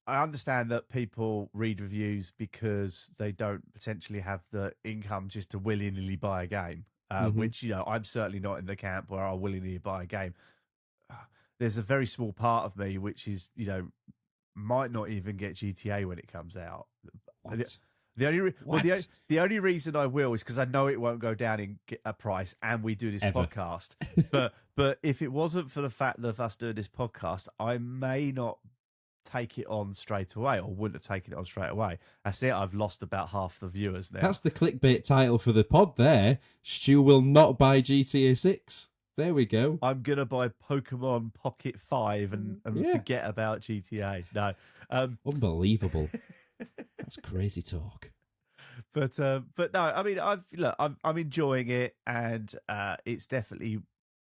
I understand that people read reviews because they don't potentially have the income just to willingly buy a game, which, I'm certainly not in the camp where I'll willingly buy a game. There's a very small part of me which is, might not even get GTA when it comes out. What? What? The only reason I will is because I know it won't go down in a price, and we do this Ever. podcast. But if it wasn't for the fact of us doing this podcast, I may not take it on straight away, or wouldn't have taken it on straight away. That's it. I've lost about half the viewers now. That's the clickbait title for the pod there. Stu will not buy GTA 6. There we go. I'm gonna buy Pokemon Pocket 5 and Yeah. forget about GTA. No, Unbelievable. That's crazy talk. but no. I mean, I'm enjoying it, and it's definitely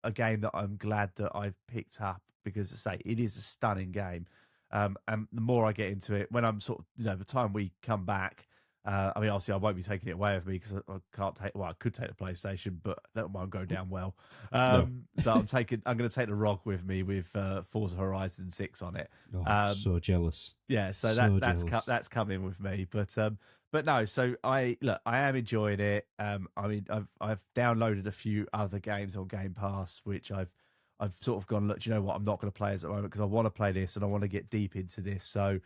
a game that I'm glad that I've picked up because, as I say, it is a stunning game. And the more I get into it, when I'm sort of, by the time we come back, I mean, obviously I won't be taking it away with me because I can't take. Well, I could take the PlayStation, but that won't go down well. No. So I'm going to take the ROG with me with Forza Horizon 6 on it. Oh, so jealous. Yeah, so that's coming with me. But no. So I am enjoying it. I mean, I've downloaded a few other games on Game Pass, which I've sort of gone, look, do you know what? I'm not going to play at the moment because I want to play this and I want to get deep into this. So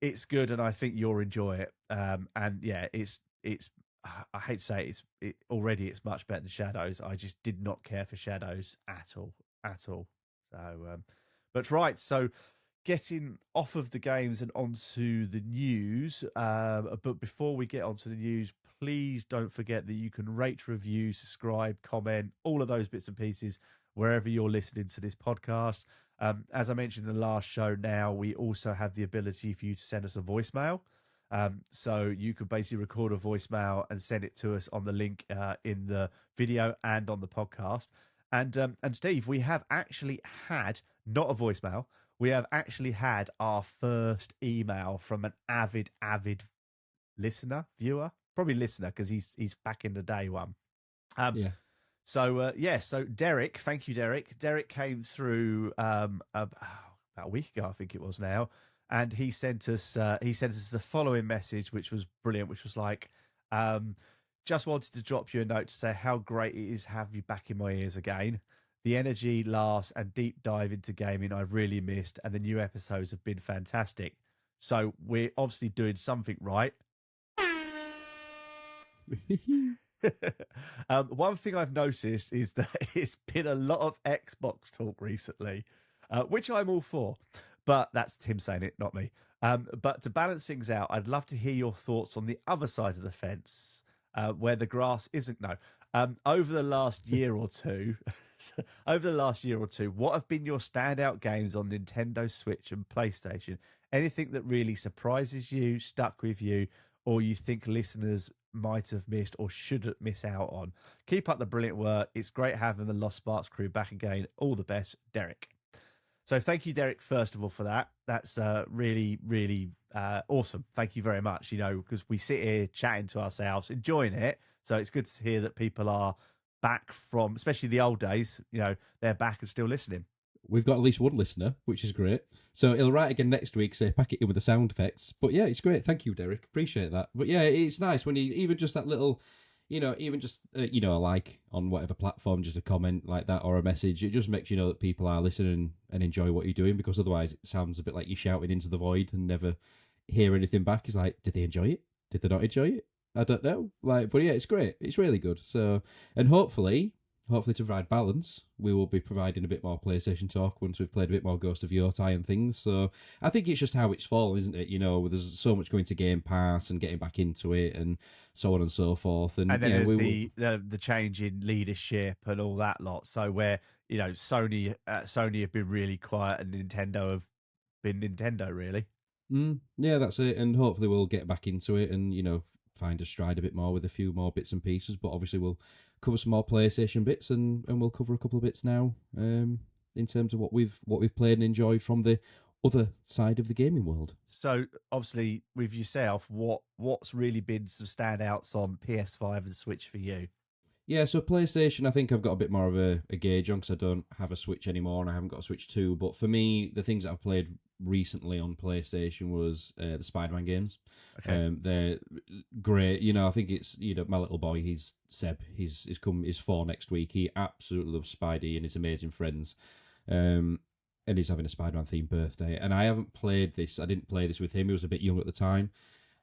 it's good, and I think you'll enjoy it. And yeah, it's. I hate to say already it's much better than Shadows. I just did not care for Shadows at all. So, but right. So, getting off of the games and onto the news. But before we get onto the news, please don't forget that you can rate, review, subscribe, comment, all of those bits and pieces wherever you're listening to this podcast. As I mentioned in the last show, now we also have the ability for you to send us a voicemail. So you could basically record a voicemail and send it to us on the link in the video and on the podcast. And Steve, we have actually had, not a voicemail, we have actually had our first email from an avid listener, viewer, probably listener because he's back in the day one. Yeah. So so Derek, thank you, Derek. Derek came through about a week ago, I think it was now, and he sent us the following message, which was brilliant, which was like, just wanted to drop you a note to say how great it is to have you back in my ears again. The energy, laughs, and deep dive into gaming I've really missed, and the new episodes have been fantastic. So we're obviously doing something right. One thing I've noticed is that it's been a lot of Xbox talk recently, which I'm all for, but that's him saying it, not me. But to balance things out, I'd love to hear your thoughts on the other side of the fence, where the grass isn't. No, over the last year or two, what have been your standout games on Nintendo Switch and PlayStation? Anything that really surprises you, stuck with you, or you think listeners might have missed or shouldn't miss out on? Keep up the brilliant work. It's great having the Lost Sparks crew back again. All the best, Derek. So thank you, Derek, first of all, for that. That's really, really awesome. Thank you very much, because we sit here chatting to ourselves, enjoying it. So it's good to hear that people are back from, especially the old days, they're back and still listening. We've got at least one listener, which is great. So he'll write again next week, say, pack it in with the sound effects. But yeah, it's great. Thank you, Derek. Appreciate that. But yeah, it's nice when you, even just that little, even just, a like on whatever platform, just a comment like that or a message, it just makes you know that people are listening and enjoy what you're doing, because otherwise it sounds a bit like you're shouting into the void and never hear anything back. It's like, did they enjoy it? Did they not enjoy it? I don't know. But yeah, it's great. It's really good. So, and hopefully to provide balance, we will be providing a bit more PlayStation talk once we've played a bit more Ghost of Yotai and things. So I think it's just how it's fallen, isn't it? There's so much going to Game Pass and getting back into it and so on and so forth. And then there's the change in leadership and all that lot. So where, Sony have been really quiet and Nintendo have been Nintendo, really. Yeah, that's it. And hopefully we'll get back into it and, find a stride a bit more with a few more bits and pieces. But obviously we'll cover some more PlayStation bits and we'll cover a couple of bits now in terms of what we've played and enjoyed from the other side of the gaming world. So obviously with yourself, what's really been some standouts on PS5 and Switch for you? Yeah, so PlayStation, I think I've got a bit more of a gauge on because I don't have a Switch anymore and I haven't got a Switch 2. But for me, the things that I've played recently on PlayStation was the Spider-Man games. Okay. They're great. I think it's, my little boy, he's Seb, he's 4 next week. He absolutely loves Spidey and his amazing friends. and he's having a Spider-Man themed birthday. And I haven't played this. I didn't play this with him. He was a bit young at the time.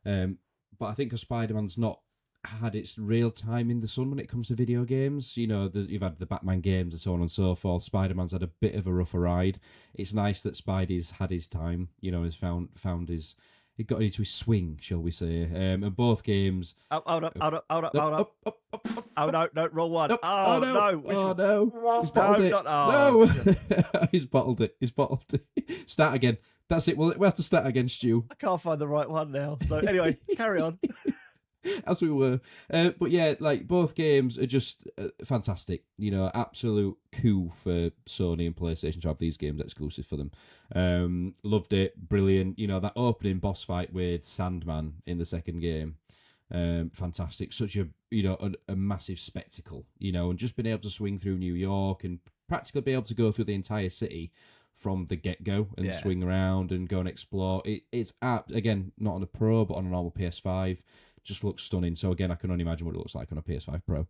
But I think Spider-Man's not had its real time in the sun when it comes to video games. You've had the Batman games and so on and so forth. Spider-Man's had a bit of a rougher ride. It's nice that Spidey's had his time. Has found his. He got into his swing, shall we say? And both games. Hold up. Oh no, wrong one. Oh no! Oh no! He's bottled it. No, He's bottled it. Start again. That's it. We'll have to start again, Stu. I can't find the right one now. So anyway, carry on. As we were. But yeah, like both games are just fantastic. Absolute coup for Sony and PlayStation to have these games exclusive for them. Loved it. Brilliant. That opening boss fight with Sandman in the second game. Fantastic. Such a massive spectacle. And just being able to swing through New York and practically be able to go through the entire city from the get-go and swing around and go and explore. It's again, not on a Pro, but on a normal PS5. Just looks stunning. So again, I can only imagine what it looks like on a PS5 Pro.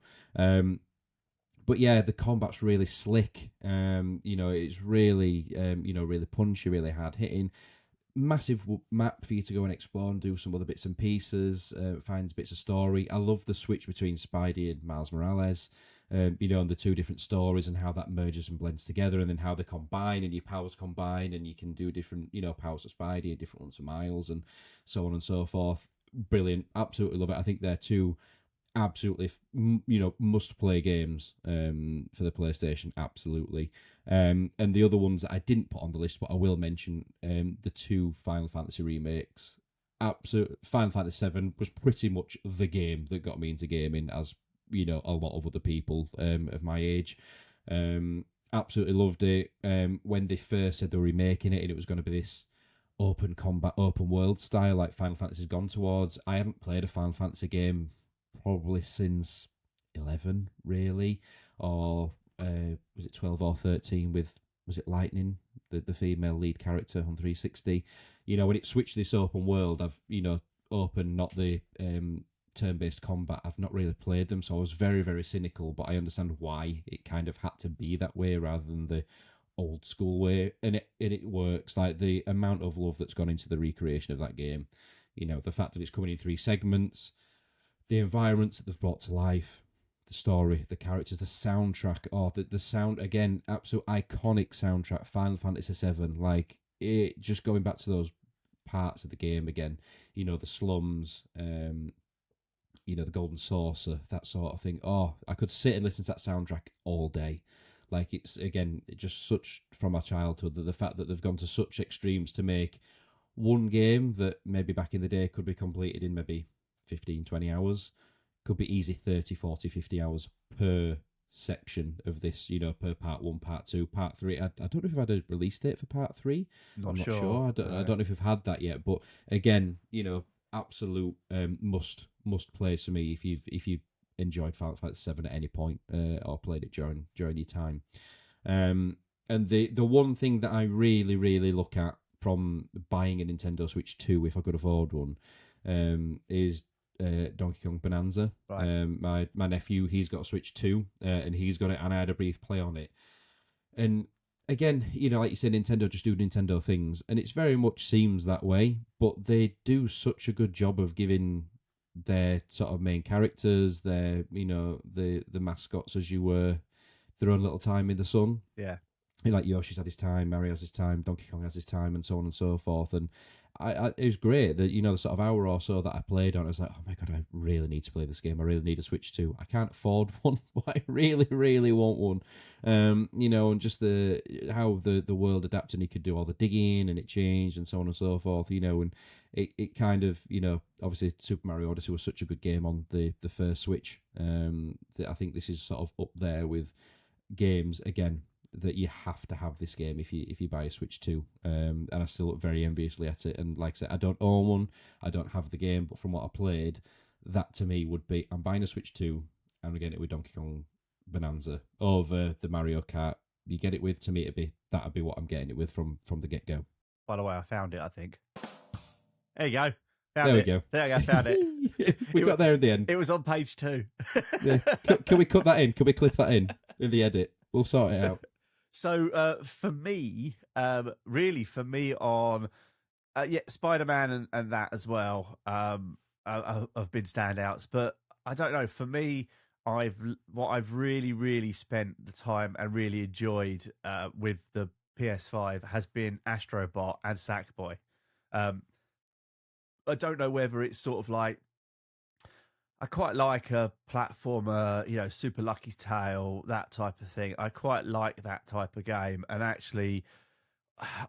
But yeah, the combat's really slick. It's really, really punchy, really hard hitting. Massive map for you to go and explore and do some other bits and pieces, find bits of story. I love the switch between Spidey and Miles Morales, and the two different stories and how that merges and blends together, and then how they combine and your powers combine, and you can do different, powers of Spidey and different ones of Miles, and so on and so forth. Brilliant, absolutely love it. I think they're two absolutely must play games for the PlayStation, absolutely. And the other ones that I didn't put on the list, but I will mention, the two Final Fantasy remakes. Final Fantasy VII was pretty much the game that got me into gaming, as a lot of other people of my age. Absolutely loved it. When they first said they were remaking it and it was going to be this open combat, open world style like Final Fantasy's gone towards, I haven't played a Final Fantasy game probably since 11, really, or was it 12 or 13 with, was it Lightning, the female lead character on 360? When it switched this open world, I've, open, not the turn-based combat, I've not really played them, so I was very, very cynical, but I understand why it kind of had to be that way rather than the old school way, and it works. Like the amount of love that's gone into the recreation of that game, the fact that it's coming in 3 segments, the environments that they've brought to life, the story, the characters, the soundtrack, the sound, again, absolute iconic soundtrack, Final Fantasy VII, like, it just going back to those parts of the game again, the slums, the Golden Saucer, that sort of thing. I could sit and listen to that soundtrack all day. Like, it's, again, just such from my childhood, that the fact that they've gone to such extremes to make one game that maybe back in the day could be completed in maybe 15, 20 hours, could be easy 30, 40, 50 hours per section of this, per part 1, part 2, part 3. I don't know if I've had a release date for part 3. I'm not sure. I don't know if we've had that yet. But again, absolute must play for me if you've enjoyed Final Fantasy VII at any point or played it during your time. And the one thing that I really, really look at from buying a Nintendo Switch 2, if I could afford one, is Donkey Kong Bonanza. Right. My nephew, he's got a Switch 2, and he's got it, and I had a brief play on it. And again, like you said, Nintendo just do Nintendo things, and it very much seems that way, but they do such a good job of giving their sort of main characters, their, the mascots, as you were, their own little time in the sun. Yeah. Like Yoshi's had his time, Mario has his time, Donkey Kong has his time, and so on and so forth. And it was great that, the sort of hour or so that I played on, I was like, oh my God, I really need to play this game. I really need a Switch 2. I can't afford one, but I really, really want one. And just how the world adapted, and you could do all the digging, and it changed, and so on and so forth, and it kind of, obviously Super Mario Odyssey was such a good game on the first Switch. That I think this is sort of up there with games, again, that you have to have this game if you buy a Switch 2. And I still look very enviously at it. And like I said, I don't own one, I don't have the game, but from what I played, that to me would be, I'm buying a Switch 2, and I'm getting it with Donkey Kong Bonanza over the Mario Kart. You get it with, to me, that'd be what I'm getting it with from the get-go. By the way, I found it, I think. There you go. There we go. There you go, found it. We got there in the end. It was on page 2. Yeah. Can we cut that in? Can we clip that in the edit? We'll sort it out. So for me, really for me on Spider-Man and that as well have been standouts. But I don't know. For me, what I've really spent the time and really enjoyed with the PS5 has been Astrobot and Sackboy. Um, I don't know whether it's sort of like I quite like a platformer, Super Lucky's Tale, that type of thing. I quite like that type of game, and actually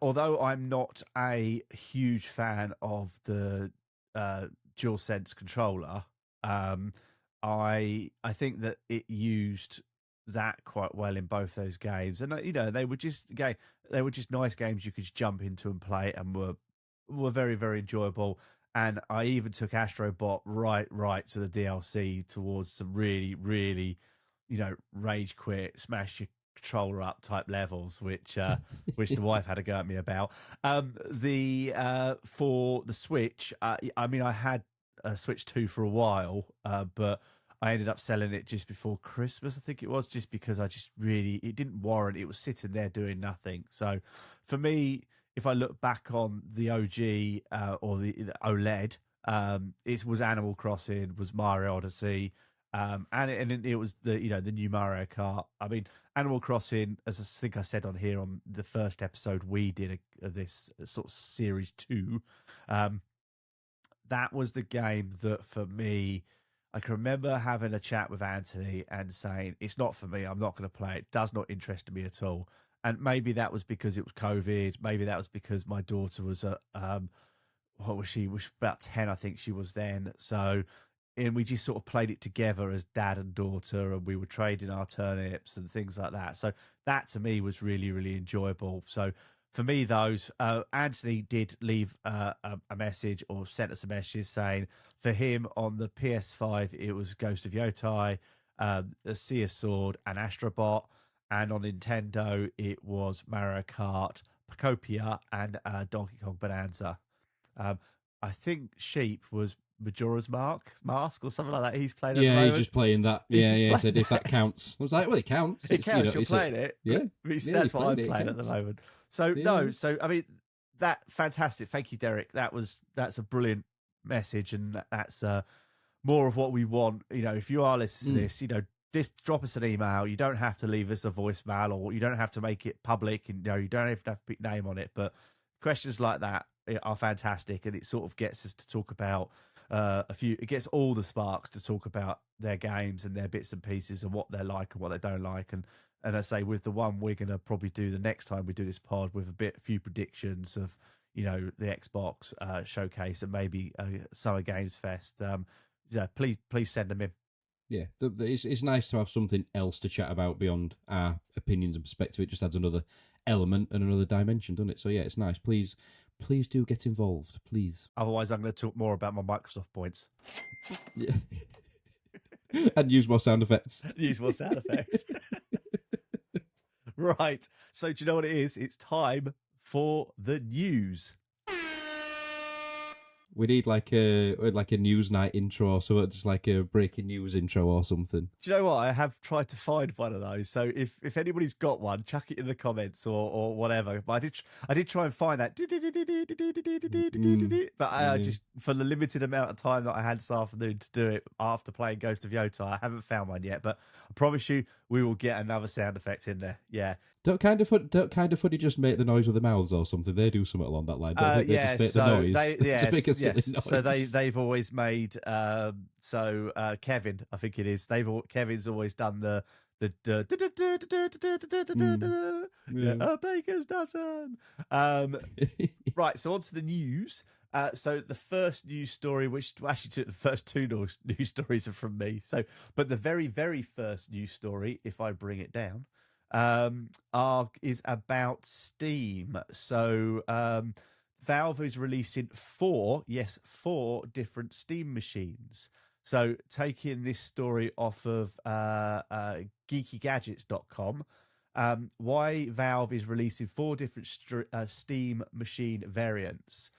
although I'm not a huge fan of the DualSense controller, I think that it used that quite well in both those games, and they were just nice games you could just jump into and play, and were very very enjoyable. And I even took Astrobot right to the DLC towards some really really rage quit, smash your controller up type levels, which the wife had a go at me about. The For the Switch, I mean, I had a Switch 2 for a while, but I ended up selling it just before Christmas, I think it was, just because it didn't warrant. It was sitting there doing nothing. So for me, if I look back on the OG or the OLED, it was Animal Crossing, was Mario Odyssey. And it was the new Mario Kart. I mean, Animal Crossing, as I think I said on here on the first episode we did of this sort of series 2, that was the game that for me, I can remember having a chat with Anthony and saying, it's not for me, I'm not going to play it, does not interest me at all. And maybe that was because it was COVID, maybe that was because my daughter was what was she? Was about 10, I think she was then. So, and we just sort of played it together as dad and daughter, and we were trading our turnips and things like that. So that to me was really, really enjoyable. So for me, Anthony did leave a message or sent us a message saying for him on the PS5, it was Ghost of Yotai, the Sea of Sword, and Astrobot. And on Nintendo, it was Mario Kart, Pacopia, and Donkey Kong Bonanza. I think Sheep was Majora's Mask or something like that. He's playing at the Yeah, moment. he's just playing that. Yeah, he said if that counts. I was like, well, it counts. It counts. You're playing it. Yeah, That's what I'm playing at the moment. So so I mean, that fantastic. Thank you, Derek. That's a brilliant message, and that's more of what we want. If you are listening to this, just drop us an email. You don't have to leave us a voicemail, or you don't have to make it public, and you don't even have to put name on it. But questions like that are fantastic, and it sort of gets us to talk about it gets all the sparks to talk about their games and their bits and pieces and what they like and what they don't like. And I say, with the one we're going to probably do the next time we do this pod, with few predictions of the Xbox showcase and maybe Summer Games Fest. Please send them in. Yeah, it's nice to have something else to chat about beyond our opinions and perspective. It just adds another element and another dimension, doesn't it? So yeah, it's nice. Please do get involved, please. Otherwise, I'm going to talk more about my Microsoft points. Yeah. And use more sound effects. Right. So do you know what it is? It's time for the news. We need like a news night intro or something, just like a breaking news intro or something. Do you know what? I have tried to find one of those. So if anybody's got one, chuck it in the comments or whatever. But I did try and find that. But I just, for the limited amount of time that I had this afternoon to do it after playing Ghost of Yotai, I haven't found one yet. But I promise you, we will get another sound effect in there. Yeah. Don't kind of funny just make the noise with their mouths or something. They do something along that line. Don't they just make the noise? Yes. So they've always made Kevin, I think it is. Kevin's always done the a baker's dozen. Right, so on to the news. So the first news story, which actually the first two news stories are from me. So, but the very, very first news story, if I bring it down, is about Steam. So Valve is releasing four different Steam machines. So taking this story off of geekygadgets.com, why Valve is releasing four different Steam machine variants.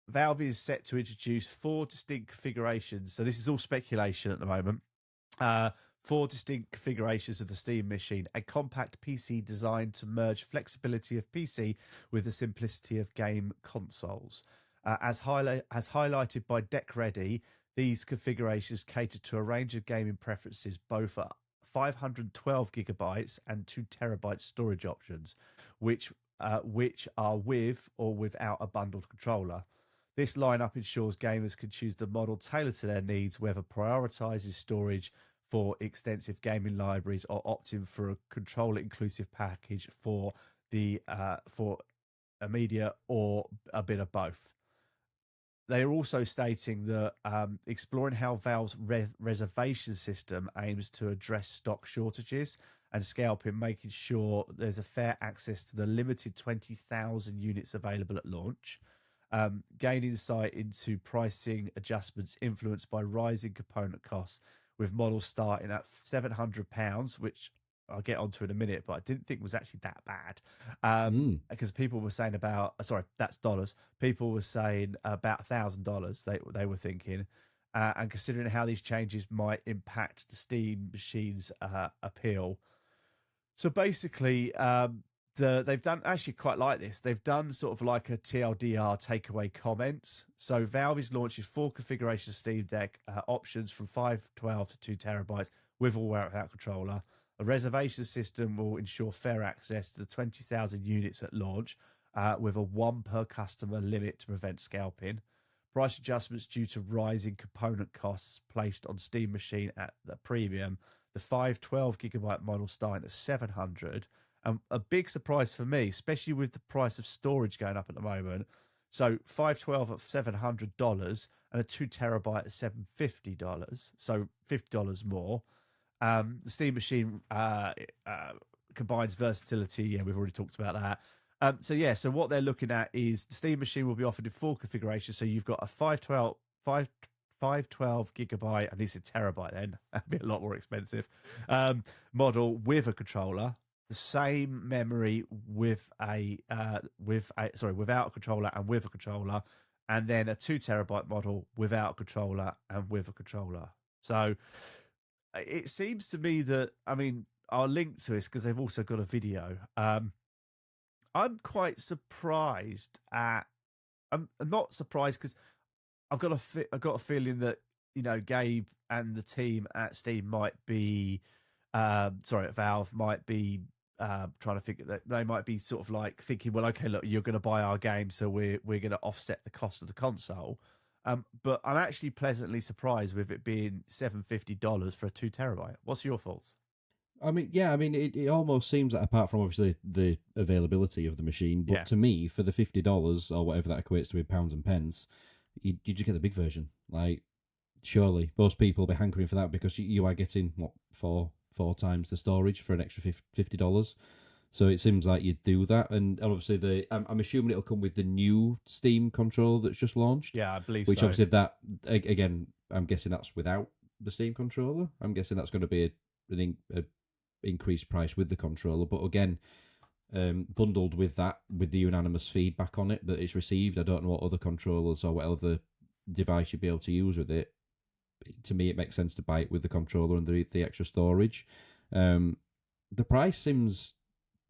Valve is set to introduce four distinct configurations. So this is all speculation at the moment. 4 distinct configurations of the Steam Machine, a compact PC designed to merge flexibility of PC with the simplicity of game consoles. As highlighted by Deck Ready, these configurations cater to a range of gaming preferences, both at 512 gigabytes and 2 terabyte storage options, which are with or without a bundled controller. This lineup ensures gamers can choose the model tailored to their needs, whether prioritizing storage for extensive gaming libraries or opting for a controller inclusive package for a media or a bit of both. They are also stating that exploring how Valve's reservation system aims to address stock shortages and scalping, making sure there's a fair access to the limited 20,000 units available at launch. Gain insight into pricing adjustments influenced by rising component costs, with models starting at £700, which I'll get onto in a minute, but I didn't think was actually that bad. Because people were saying that's dollars. People were saying about $1,000 they were thinking. And considering how these changes might impact the Steam Machine's appeal. So basically, they've done, actually quite like this, they've done sort of like a TLDR takeaway comments. So Valve is launching 4 configurations of Steam Deck, options from 512 to 2 terabytes with or without controller. A reservation system will ensure fair access to the 20,000 units at launch, with a 1 per customer limit to prevent scalping. Price adjustments due to rising component costs placed on Steam Machine at the premium. The 512 gigabyte model starting at $700. And a big surprise for me, especially with the price of storage going up at the moment. So 512 at $700 and a 2 terabyte at $750. So $50 more. The Steam Machine combines versatility. Yeah, we've already talked about that. So what they're looking at is the Steam Machine will be offered in 4 configurations. So you've got a 512 gigabyte, at least a terabyte then, that'd be a lot more expensive, model with a controller. The same memory without a controller and with a controller, and then a 2 terabyte model without a controller and with a controller. So it seems to me that, I mean, I'll link to this because they've also got a video. I'm quite surprised at. I'm not surprised because I've got a feeling that, you know, Gabe and the team at Steam might be, at Valve might be trying to figure that they might be sort of like thinking, well, okay, look, you're going to buy our game, so we're going to offset the cost of the console. But I'm actually pleasantly surprised with it being $750 for a 2 terabyte. What's your thoughts? I mean, yeah, I mean, it almost seems that apart from obviously the availability of the machine, but to me, for the $50 or whatever that equates to in pounds and pence, you just get the big version. Like, surely most people will be hankering for that because you are getting what four times the storage for an extra $50. So it seems like you'd do that, and obviously I'm assuming it'll come with the new Steam controller that's just launched. Yeah, I believe which so. Obviously that again, I'm guessing that's without the Steam controller. I'm guessing that's going to be an increased price with the controller, but again, bundled with that, with the unanimous feedback on it that it's received. I don't know what other controllers or what other device you'd be able to use with it. To me, it makes sense to buy it with the controller and the extra storage. The price seems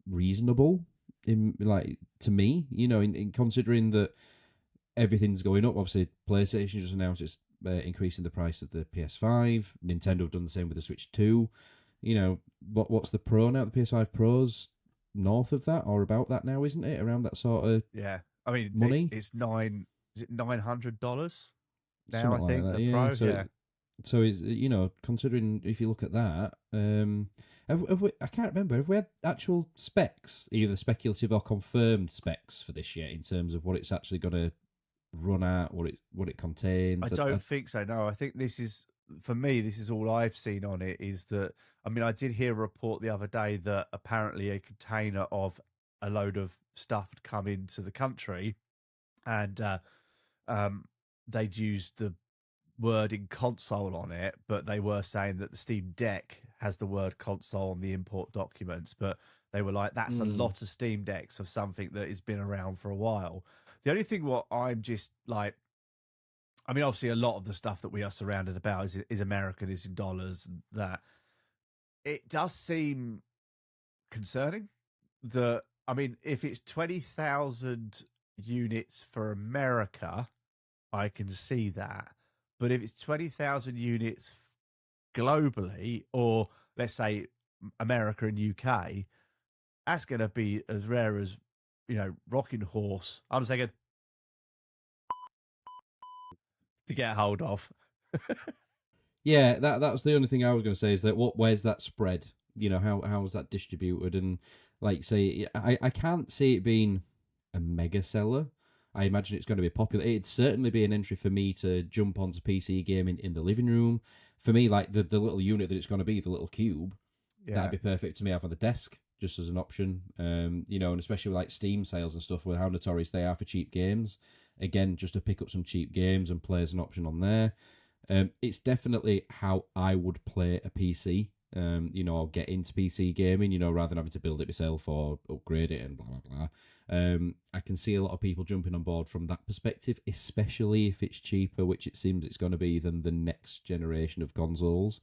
reasonable to me, you know, in considering that everything's going up. Obviously, PlayStation just announced it's increasing the price of the PS5. Nintendo have done the same with the Switch 2. You know, what's the Pro now? The PS5 Pro's north of that or about that now, isn't it? Around that sort of I mean, money. It's $900 now. Something I think like that, the Pro. So it's, you know, considering if you look at that, have we, I can't remember. Have we had actual specs, either speculative or confirmed specs for this yet, in terms of what it's actually going to run at, what it contains? I don't think so. No, I think this is, for me, this is all I've seen on it. Is that, I mean, I did hear a report the other day that apparently a container of a load of stuff had come into the country, and they'd used the wording console on it, but they were saying that the Steam Deck has the word console on the import documents, but they were like, that's a lot of Steam Decks of something that has been around for a while. The only thing what I'm just like, I mean, obviously a lot of the stuff that we are surrounded about is American, is in dollars and that, it does seem concerning that, I mean, if it's 20,000 units for America, I can see that. But if it's 20,000 units globally, or let's say America and UK, that's going to be as rare as, rocking horse. Hold on a second. To get a hold of. Yeah, that's the only thing I was going to say is that where's that spread? How's that distributed? And like say, I can't see it being a mega seller. I imagine it's going to be popular. It'd certainly be an entry for me to jump onto PC gaming in the living room. For me, like the little unit that it's going to be, the little cube, that'd Yeah. be perfect to me have on the desk just as an option. And especially with like Steam sales and stuff, with how notorious they are for cheap games. Again, just to pick up some cheap games and play as an option on there. It's definitely how I would play a PC. I'll get into PC gaming, rather than having to build it myself or upgrade it and blah, blah, blah. I can see a lot of people jumping on board from that perspective, especially if it's cheaper, which it seems it's going to be than the next generation of consoles.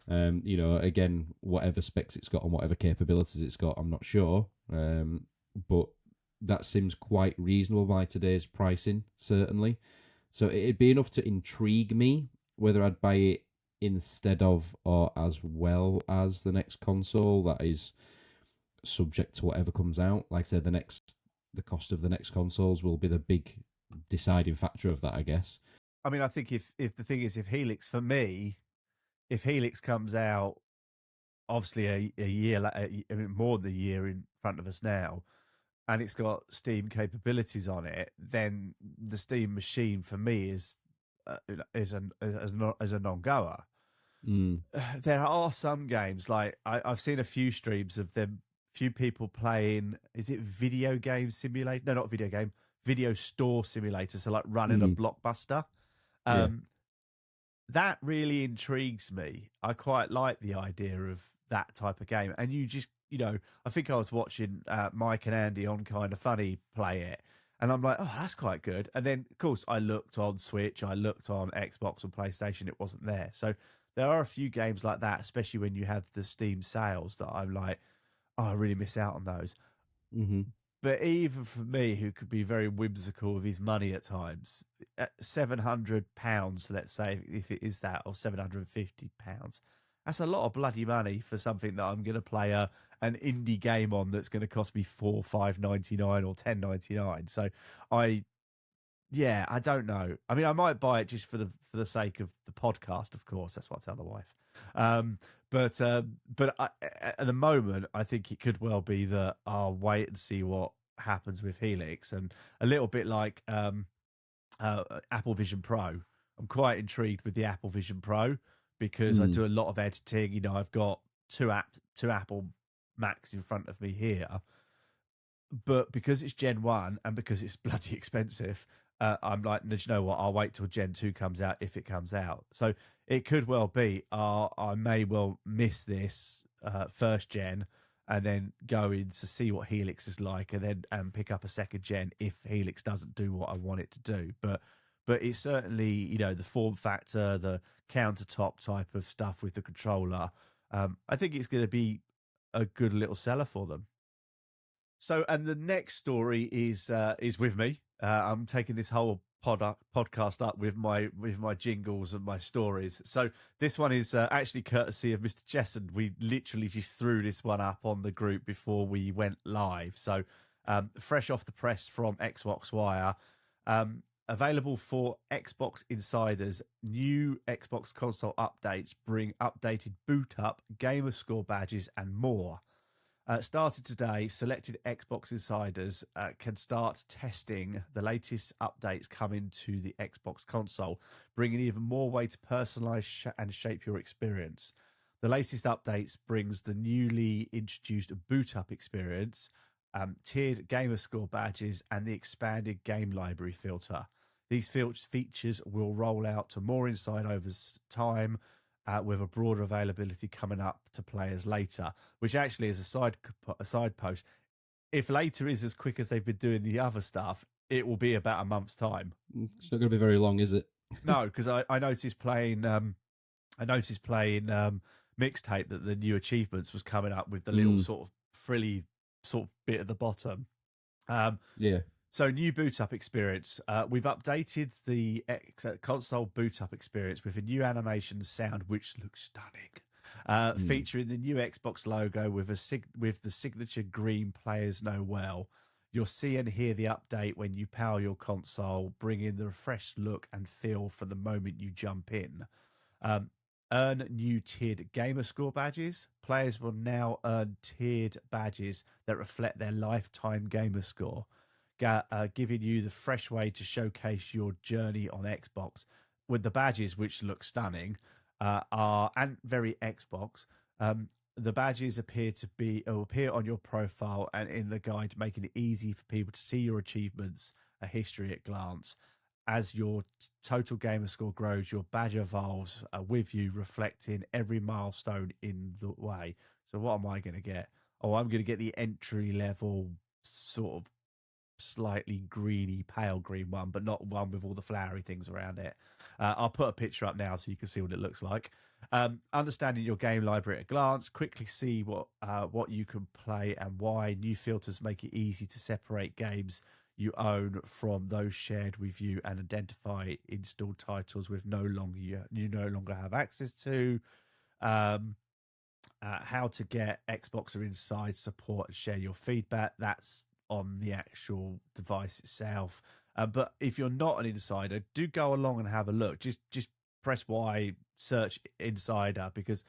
Again, whatever specs it's got and whatever capabilities it's got, I'm not sure. But that seems quite reasonable by today's pricing, certainly. So it'd be enough to intrigue me whether I'd buy it instead of or as well as the next console. That is subject to whatever comes out. Like I said, the cost of the next consoles will be the big deciding factor of that, I guess. I mean, I think if the thing is, if Helix, for me, if Helix comes out, obviously a year, I mean, more than a year in front of us now, and it's got Steam capabilities on it, then the Steam machine for me is a non-goer. Mm, There are some games, like I've seen a few streams of them, few people playing. Is it video game simulator? No, not video game. Video store simulator. So like running a mm, Blockbuster. yeah. Um, that really intrigues me. I quite like the idea of that type of game. And you just, I think I was watching Mike and Andy on Kind of Funny play it. And I'm like, oh, that's quite good. And then, of course, I looked on Switch, I looked on Xbox and PlayStation, it wasn't there. So there are a few games like that, especially when you have the Steam sales, that I'm like, oh, I really miss out on those. Hmm. But even for me, who could be very whimsical with his money at times, at £700, let's say, if it is that, or £750, that's a lot of bloody money for something that I'm going to play an indie game on that's going to cost me £4, £5.99 or £10.99. So I yeah, I don't know. I mean, I might buy it just for the sake of the podcast, of course. That's what I tell the wife. Um, but at the moment, I think it could well be that I'll wait and see what happens with Helix, and a little bit like Apple Vision Pro. I'm quite intrigued with the Apple Vision Pro because I Mm, do a lot of editing. I've got two Apple Macs in front of me here, but because it's Gen 1 and because it's bloody expensive, I'm like, no, do you know what? I'll wait till Gen 2 comes out if it comes out. So it could well be I may well miss this first gen and then go in to see what Helix is like and then pick up a second gen if Helix doesn't do what I want it to do. But it's certainly, the form factor, the countertop type of stuff with the controller. I think it's going to be a good little seller for them. So, and the next story is with me. I'm taking this whole podcast up with my jingles and my stories. So this one is actually courtesy of Mr. Chesson. We literally just threw this one up on the group before we went live. So fresh off the press from Xbox Wire. Available for Xbox insiders, new Xbox console updates bring updated boot up, gamer score badges, and more. Started today, selected Xbox insiders can start testing the latest updates coming to the Xbox console, bringing even more way to personalize and shape your experience. The latest updates brings the newly introduced boot up experience, tiered gamer score badges, and the expanded game library filter. These features will roll out to more inside over time, with a broader availability coming up to players later, which actually is a side post. If later is as quick as they've been doing the other stuff, it will be about a month's time. it's not going to be very long, is it? No, because I noticed playing mixtape that the new achievements was coming up with the little sort of frilly sort of bit at the bottom. Yeah. So new boot up experience. We've updated the console boot up experience with a new animation sound, which looks stunning. Featuring the new Xbox logo with with the signature green players know well. You'll see and hear the update when you power your console, bringing the refreshed look and feel from the moment you jump in. Earn new tiered gamer score badges. Players will now earn tiered badges that reflect their lifetime gamer score, giving you the fresh way to showcase your journey on Xbox. With the badges, which look stunning, are and very Xbox. The badges appear on your profile and in the guide, making it easy for people to see your achievements, a history at glance. As your total gamer score grows, your badge evolves with you, reflecting every milestone in the way. So what am I going to get? Oh, I'm going to get the entry level sort of slightly greeny, pale green one, but not one with all the flowery things around it. I'll put a picture up now so you can see what it looks like. Understanding your game library at a glance, quickly see what you can play and why. New filters make it easy to separate games you own from those shared with you and identify installed titles with you no longer have access to. How to get Xboxer Inside support and share your feedback. That's on the actual device itself. But if you're not an insider, do go along and have a look. Just press Y, search Insider, because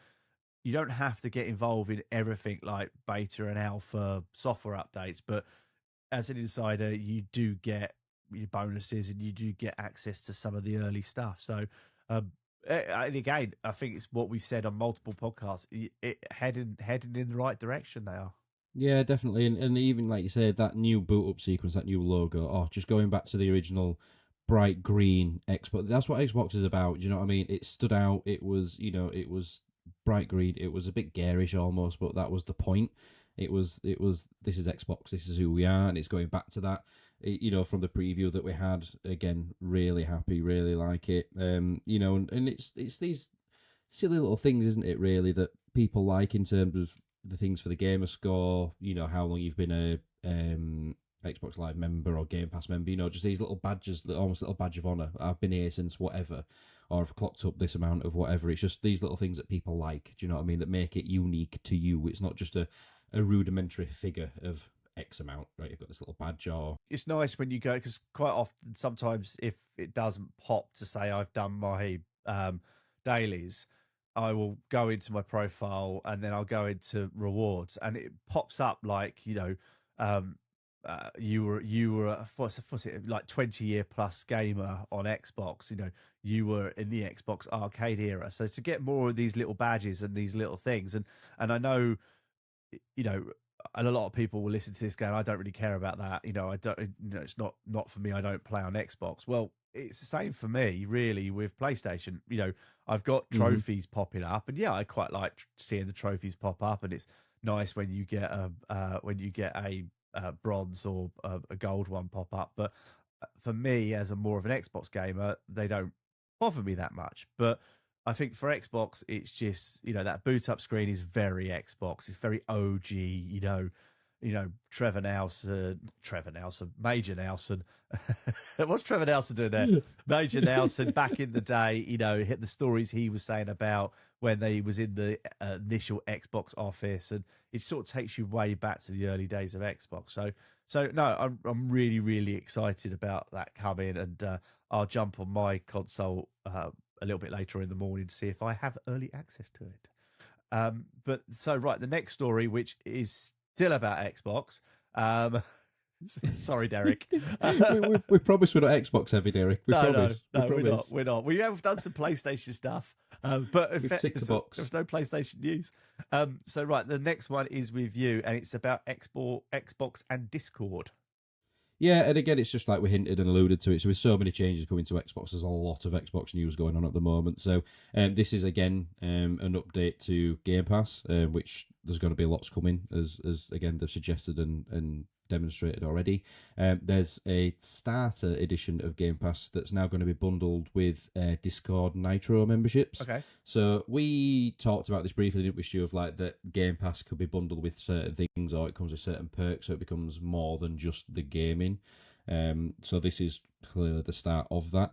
you don't have to get involved in everything like beta and alpha software updates. But as an insider, you do get your bonuses and you do get access to some of the early stuff. So, and again, I think it's what we've said on multiple podcasts. Heading in the right direction now. Yeah, definitely. And even like you said, that new boot up sequence, that new logo, just going back to the original bright green Xbox. That's what Xbox is about. Do you know what I mean? It stood out. It was, it was bright green. It was a bit garish almost, but that was the point. It was, this is Xbox. This is who we are. And it's going back to that, from the preview that we had. Again, really happy, really like it. And it's these silly little things, isn't it, really, that people like in terms of the things for the gamer score, how long you've been a Xbox Live member or Game Pass member, just these little badges, almost little badge of honor. I've been here since whatever, or I've clocked up this amount of whatever. It's just these little things that people like, do you know what I mean, that make it unique to you. It's not just a rudimentary figure of X amount, right? You've got this little badge or... It's nice when you go, because quite often, sometimes if it doesn't pop to say I've done my dailies, I will go into my profile and then I'll go into rewards and it pops up like, you were what's it, like 20-year plus gamer on Xbox, you were in the Xbox arcade era. So to get more of these little badges and these little things, and I know, and a lot of people will listen to this going, I don't really care about that. I don't, it's not for me. I don't play on Xbox. Well, it's the same for me, really, with PlayStation. I've got trophies popping up, and yeah, I quite like seeing the trophies pop up, and it's nice when you get a bronze or a gold one pop up. But for me, as a more of an Xbox gamer, they don't bother me that much. But I think for Xbox, it's just, that boot up screen is very Xbox. It's very OG, Major Nelson. What's Trevor Nelson doing there? Major Nelson back in the day, hit the stories he was saying about when they was in the initial Xbox office, and it sort of takes you way back to the early days of Xbox. So no, I'm really, really excited about that coming, and I'll jump on my console a little bit later in the morning to see if I have early access to it. But so right, the next story, which is still about Xbox. Sorry, Derek. we promised we're not Xbox heavy, Derek. No, we're not. We have done some PlayStation stuff, but in fact, ticked the box. There's no PlayStation news. So right, the next one is with you, and it's about Xbox and Discord. Yeah, and again, it's just like we hinted and alluded to it. So with so many changes coming to Xbox, there's a lot of Xbox news going on at the moment. So this is, again, an update to Game Pass, which there's going to be lots coming, as again, they've suggested and demonstrated already. There's a starter edition of Game Pass that's now going to be bundled with Discord Nitro memberships. Okay. So we talked about this briefly, didn't we, Stu, of like that Game Pass could be bundled with certain things or it comes with certain perks, so it becomes more than just the gaming. So this is clearly the start of that.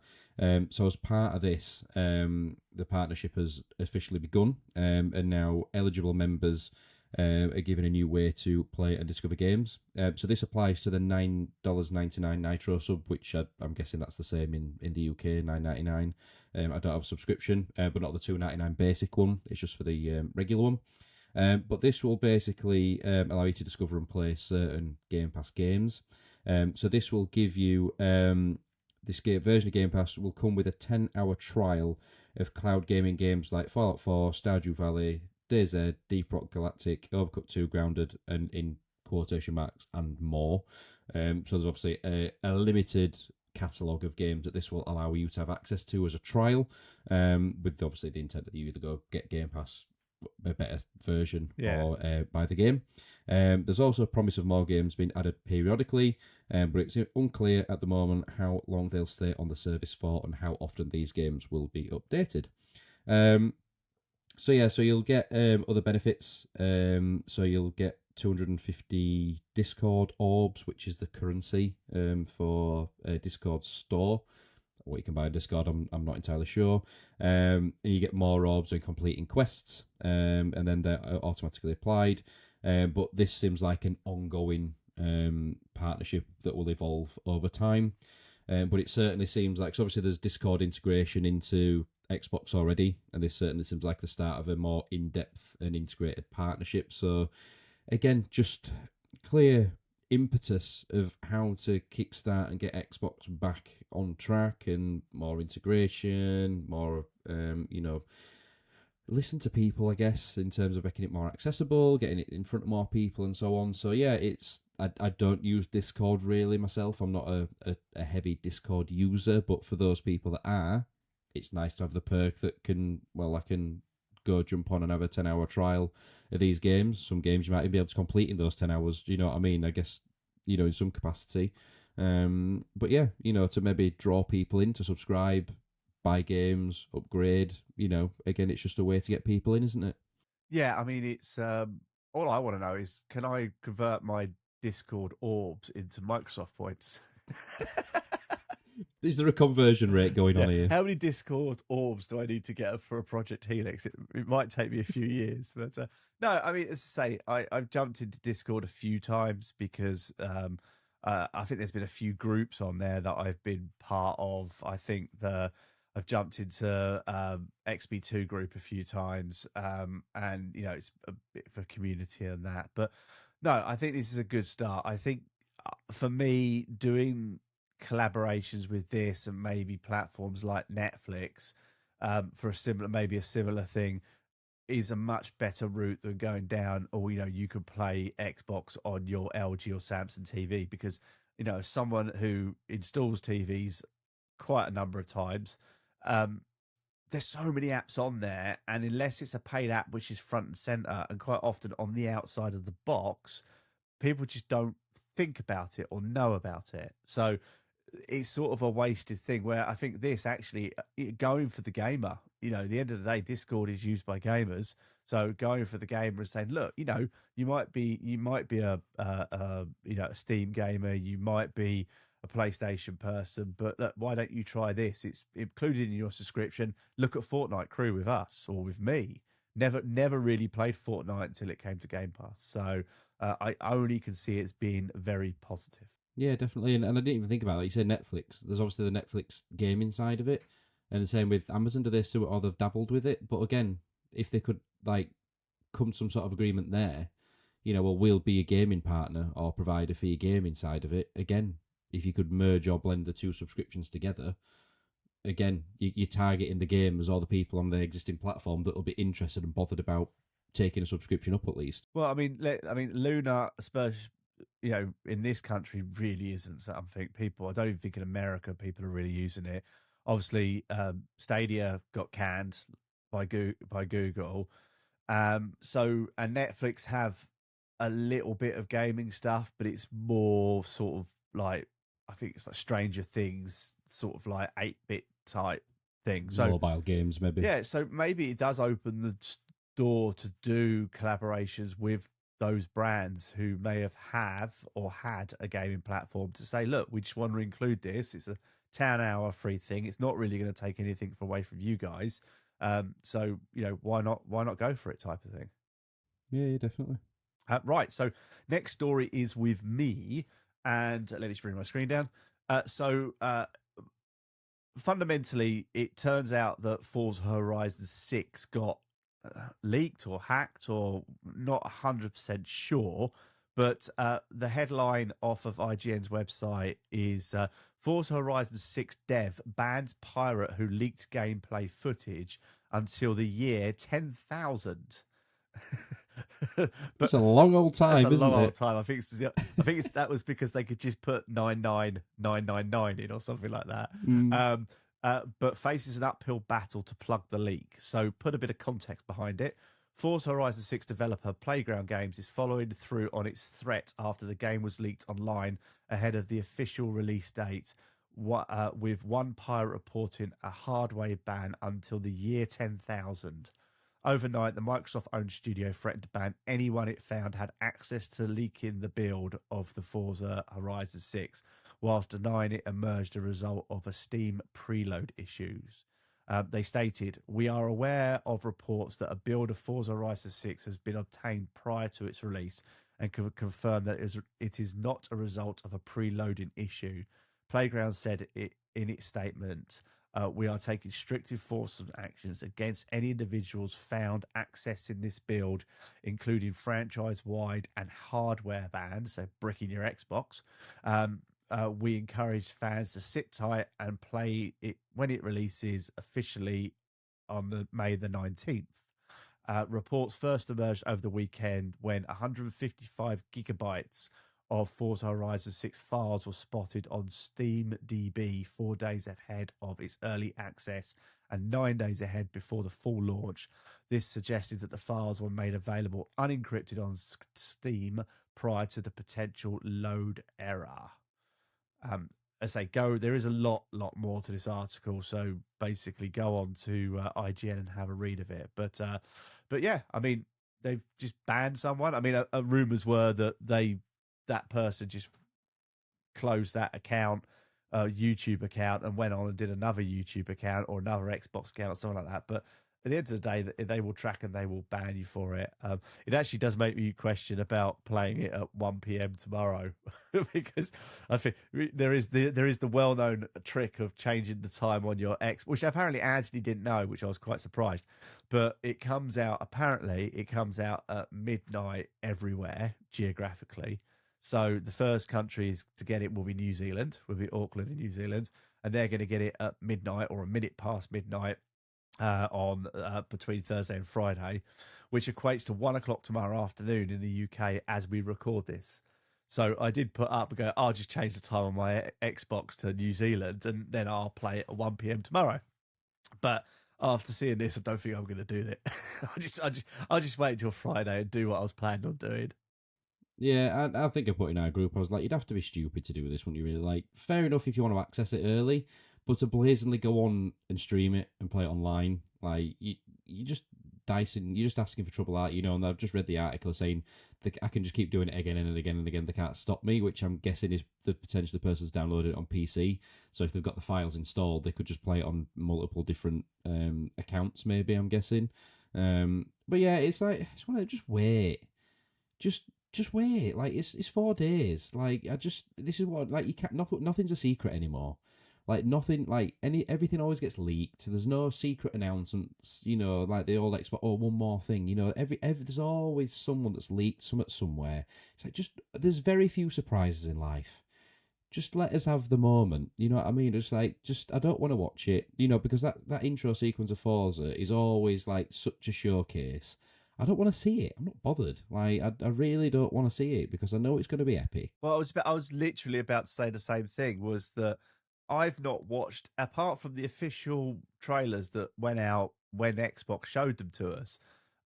So as part of this, the partnership has officially begun, and now eligible members are given a new way to play and discover games. So this applies to the $9.99 Nitro sub, which I'm guessing that's the same in the UK, $9.99. I don't have a subscription, but not the $2.99 basic one. It's just for the regular one. But this will basically allow you to discover and play certain Game Pass games. So this will give you this version of Game Pass will come with a 10-hour trial of cloud gaming games like Fallout 4, Stardew Valley, DayZ, Deep Rock Galactic, Overcooked 2, Grounded, and in quotation marks, and more. So there's obviously a limited catalogue of games that this will allow you to have access to as a trial, with obviously the intent that you either go get Game Pass, a better version, Yeah. or buy the game. There's also a promise of more games being added periodically, but it's unclear at the moment how long they'll stay on the service for and how often these games will be updated. So you'll get other benefits. So you'll get 250 Discord orbs, which is the currency for Discord store. What you can buy in Discord, I'm not entirely sure. And you get more orbs when completing quests, and then they're automatically applied. But this seems like an ongoing partnership that will evolve over time. But it certainly seems like, so obviously there's Discord integration into Xbox already, and this certainly seems like the start of a more in-depth and integrated partnership. So again, just clear impetus of how to kickstart and get Xbox back on track, and more integration, more listen to people, I guess, in terms of making it more accessible, getting it in front of more people, and so on. So yeah, I don't use Discord really myself. I'm not a heavy Discord user, but for those people that are, it's nice to have the perk that I can go jump on and have a 10-hour trial of these games. Some games you might even be able to complete in those 10 hours. Do you know what I mean? I guess, in some capacity. But yeah, to maybe draw people in to subscribe, buy games, upgrade. Again, it's just a way to get people in, isn't it? Yeah, I mean, it's all I want to know is, can I convert my Discord orbs into Microsoft points? Is there a conversion rate going on Yeah, here? how many Discord orbs do I need to get for a Project Helix? It might take me a few years, but no, I mean, as I say, I've jumped into Discord a few times because I think there's been a few groups on there that I've been part of. I think I've jumped into XB2 group a few times, and it's a bit of a community and that. But no, I think this is a good start. I think for me, doing collaborations with this and maybe platforms like Netflix for maybe a similar thing is a much better route than going down, or you could play Xbox on your LG or Samsung TV, because someone who installs TVs quite a number of times, there's so many apps on there, and unless it's a paid app which is front and center and quite often on the outside of the box, people just don't think about it or know about it. So it's sort of a wasted thing, where I think this actually going for the gamer, at the end of the day, Discord is used by gamers. So going for the gamer and saying, look, you might be a Steam gamer, you might be a PlayStation person, but look, why don't you try this? It's included in your subscription. Look at Fortnite Crew with us or with me. Never really played Fortnite until it came to Game Pass. So I only can see it as being very positive. Yeah, definitely. And I didn't even think about it. You said Netflix. There's obviously the Netflix gaming side of it, and the same with Amazon. Do they still, or they've dabbled with it? But again, if they could come to some sort of agreement there, well, we'll be a gaming partner or provider for your gaming side of it. Again, if you could merge or blend the two subscriptions together, again, you're targeting the gamers or the people on the existing platform that will be interested and bothered about taking a subscription up at least. Well, I mean, Luna, especially, in this country, really isn't something people. I don't even think in America people are really using it. Obviously, Stadia got canned by Google. So and Netflix have a little bit of gaming stuff, but it's more sort of like, I think it's like Stranger Things, sort of like 8-bit type thing. So Mobile games, maybe. yeah, so maybe it does open the door to do collaborations with those brands who may have or had a gaming platform to say, look, we just want to include this. It's a 10-hour free thing. It's not really going to take anything away from you guys. So why not go for it, type of thing. Yeah, definitely. Right. So next story is with me, and let me just bring my screen down. So fundamentally, it turns out that Forza Horizon 6 got leaked or hacked, or not 100% sure. But the headline off of IGN's website is Forza Horizon 6 dev bans pirate who leaked gameplay footage until the year 10,000. But it's a long old time, that's a isn't long it? old time. I think that was because they could just put 99999 in or something like that. But faces an uphill battle to plug the leak. So put a bit of context behind it. Forza Horizon 6 developer Playground Games is following through on its threat after the game was leaked online ahead of the official release date, with one pirate reporting a hardware ban until the year 10,000. Overnight, the Microsoft-owned studio threatened to ban anyone it found had access to leaking the build of the Forza Horizon 6, whilst denying it emerged a result of a Steam preload issues. They stated, "We are aware of reports that a build of Forza Horizon 6 has been obtained prior to its release and can confirm that it is not a result of a preloading issue." Playground said it in its statement, "We are taking strict enforcement actions against any individuals found accessing this build, including franchise-wide and hardware bans," so bricking your Xbox. We encourage fans to sit tight and play it when it releases officially on May the 19th. Reports first emerged over the weekend when 155 gigabytes of Forza Horizon 6 files were spotted on SteamDB 4 days ahead of its early access and 9 days ahead before the full launch. This suggested that the files were made available unencrypted on Steam prior to the potential load error. As they go, there is a lot more to this article. So basically, go on to IGN and have a read of it. But yeah, I mean, they've just banned someone. I mean, rumors were that that person just closed that account, YouTube account, and went on and did another YouTube account or another Xbox account or something like that. But at the end of the day, they will track and they will ban you for it. It actually does make me question about playing it at 1 p.m. tomorrow because I think there is the well-known trick of changing the time on your X, which apparently Anthony didn't know, which I was quite surprised. But it comes out at midnight everywhere geographically. So the first countries to get it will be New Zealand, will be Auckland in New Zealand, and they're going to get it at midnight or a minute past midnight on between Thursday and Friday, which equates to 1 o'clock tomorrow afternoon in the UK as we record this. So I did put up and go, I'll just change the time on my Xbox to New Zealand and then I'll play it at 1 p.m. tomorrow. But after seeing this, I don't think I'm going to do that. I'll just wait until Friday and do what I was planning on doing. Yeah, I think I put in our group, I was like, you'd have to be stupid to do this, wouldn't you really? Like, fair enough if you want to access it early, but to blazingly go on and stream it and play it online, like, you just dicing, you're just asking for trouble out, and I've just read the article saying that I can just keep doing it again and again and again, they can't stop me, which I'm guessing is the potential the person's downloaded it on PC, so if they've got the files installed, they could just play it on multiple different accounts, maybe, I'm guessing. But yeah, it's like, it's one of just wait. Just wait. Like it's 4 days. Like this is what, like, you can't, nothing's a secret anymore. Like nothing, like everything always gets leaked. There's no secret announcements. Like the old Xbox. Oh, one more thing. Every there's always someone that's leaked something somewhere. It's like, just, there's very few surprises in life. Just let us have the moment. You know what I mean? Just I don't want to watch it. Because that intro sequence of Forza is always like such a showcase. I don't want to see it. I'm not bothered. Like I really don't want to see it because I know it's going to be epic. Well, I was literally about to say the same thing. Was that I've not watched, apart from the official trailers that went out when Xbox showed them to us.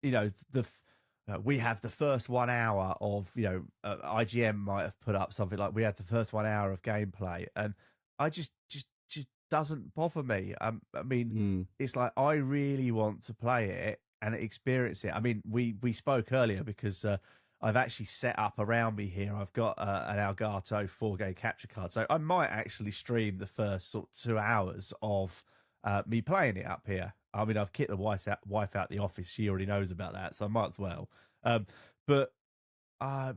The we have the first 1 hour of, IGM might have put up something like, we have the first 1 hour of gameplay, and I just doesn't bother me. I mean, Mm. it's like, I really want to play it and experience it. I mean, we spoke earlier because I've actually set up around me here. I've got an Elgato 4K capture card, so I might actually stream the first sort of 2 hours of me playing it up here. I mean, I've kicked the wife out the office. She already knows about that, so I might as well. Um, but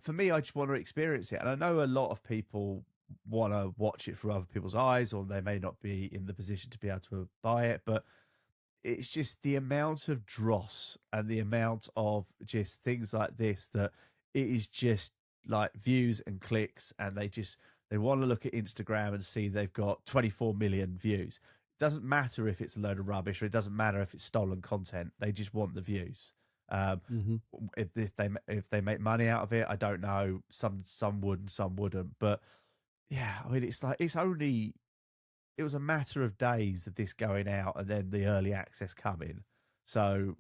for me, I just want to experience it. And I know a lot of people want to watch it through other people's eyes, or they may not be in the position to be able to buy it. But it's just the amount of dross and the amount of just things like this, that it is just like views and clicks, and they want to look at Instagram and see they've got 24 million views. It doesn't matter if it's a load of rubbish, or it doesn't matter if it's stolen content. They just want the views. Um, Mm-hmm. if they make money out of it, I don't know. Some would and some wouldn't. But yeah, I mean, it's like, it was a matter of days of this going out and then the early access coming. So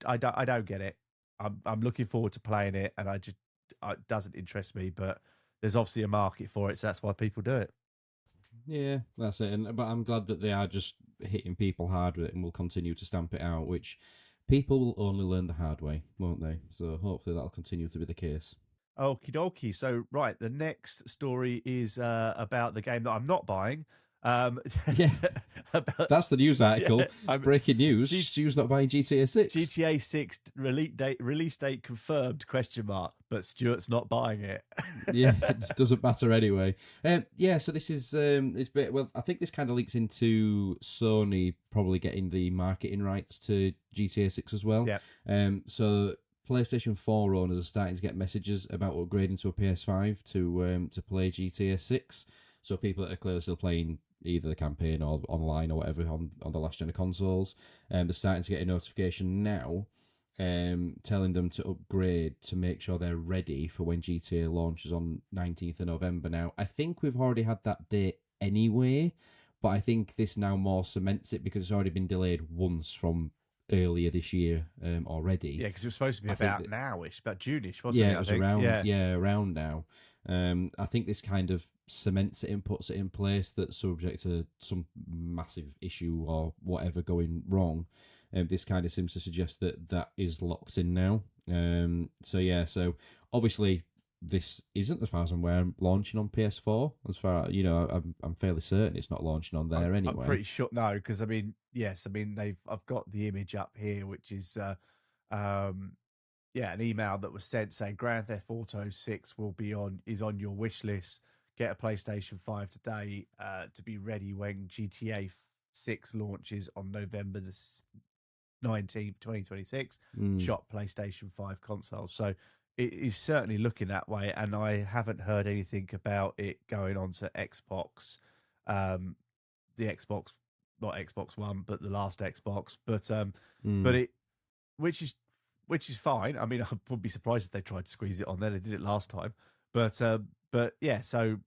I don't get it. I'm looking forward to playing it, and it doesn't interest me. But there's obviously a market for it, so that's why people do it. Yeah, that's it. But I'm glad that they are just hitting people hard with it and will continue to stamp it out, which people will only learn the hard way, won't they? So hopefully that'll continue to be the case. Okie dokie. So, right, the next story is about the game that I'm not buying. Um, Yeah, about, that's the news article. yeah, Breaking news: G- Stu's not buying GTA 6. GTA 6 release date confirmed, question mark, but Stuart's not buying it. Yeah, it doesn't matter anyway. Yeah, so this is this bit. Well, I think this kind of links into Sony probably getting the marketing rights to GTA 6 as well. Yeah. So PlayStation 4 owners are starting to get messages about upgrading to a PS5 to play GTA 6. So people that are clearly still playing either the campaign or online or whatever on the last gen of consoles, they're starting to get a notification now telling them to upgrade to make sure they're ready for when GTA launches on 19th of November. Now, I think we've already had that date anyway, but I think this now more cements it because it's already been delayed once from earlier this year already. Yeah, because it was supposed to be about nowish, about June-ish, wasn't Yeah, it? it was I think. around. Yeah, around now. I think this kind of cements it and puts it in place that's subject to some massive issue or whatever going wrong. This kind of seems to suggest that that is locked in now. So obviously this isn't, as far as I'm aware, launching on PS4. As far I'm fairly certain it's not launching on there anyway. I'm pretty sure no, because I mean, yes, I mean I've got the image up here, which is an email that was sent saying Grand Theft Auto 6 is on your wish list. Get a PlayStation 5 today to be ready when GTA 6 launches on November the 19th, 2026. Shop PlayStation 5 consoles. So it is certainly looking that way, and I haven't heard anything about it going on to Xbox, the Xbox, not Xbox One, but the last Xbox. But it, which is fine. I mean, I would be surprised if they tried to squeeze it on there. They did it last time, but yeah. So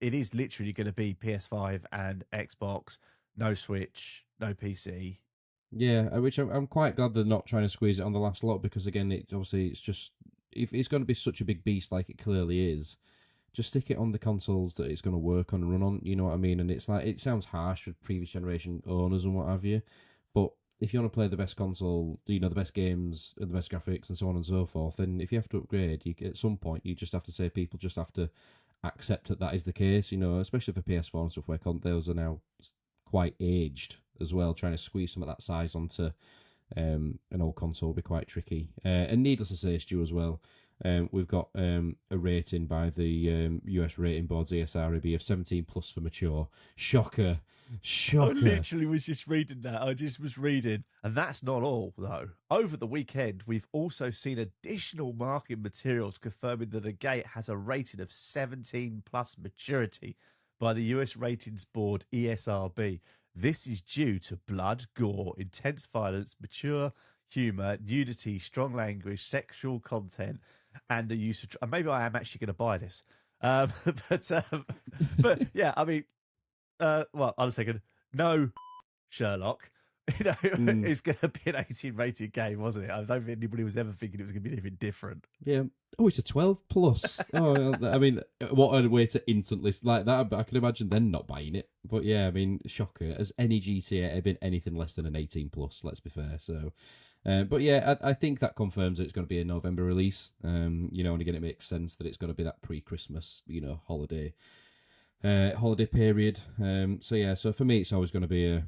it is literally going to be PS5 and Xbox, no Switch, no PC. Yeah, which I'm quite glad they're not trying to squeeze it on the last lot because again, it's just if it's going to be such a big beast like it clearly is, just stick it on the consoles that it's going to work on and run on. You know what I mean? And it's like it sounds harsh with previous generation owners and what have you, but if you want to play the best console, the best games and the best graphics and so on and so forth, then if you have to upgrade, at some point you just have to say people just have to accept that is the case. Especially for PS4 and stuff where those are now quite aged as well. Trying to squeeze some of that size onto an old console will be quite tricky. And needless to say, Stu, as well, we've got a rating by the US rating boards ESRB of 17 plus for mature. Shocker. I literally was just reading that. I just was reading. And that's not all, though. Over the weekend, we've also seen additional marketing materials confirming that the game has a rating of 17 plus maturity by the US ratings board ESRB. This is due to blood, gore, intense violence, mature humour, nudity, strong language, sexual content, and the use of... And maybe I am actually going to buy this. But yeah, I mean... well, hold on a second. No, Sherlock. Mm. it's going to be an 18 rated game, wasn't it? I don't think anybody was ever thinking it was going to be anything different. Yeah. Oh, it's a 12 plus. Oh, I mean, what a way to instantly like that. But I can imagine them not buying it. But yeah, I mean, shocker. Has any GTA been anything less than an 18 plus? Let's be fair. So, but yeah, I think that confirms that it's going to be a November release. And again, it makes sense that it's going to be that pre-Christmas, holiday period. So yeah, so for me, it's always going to be a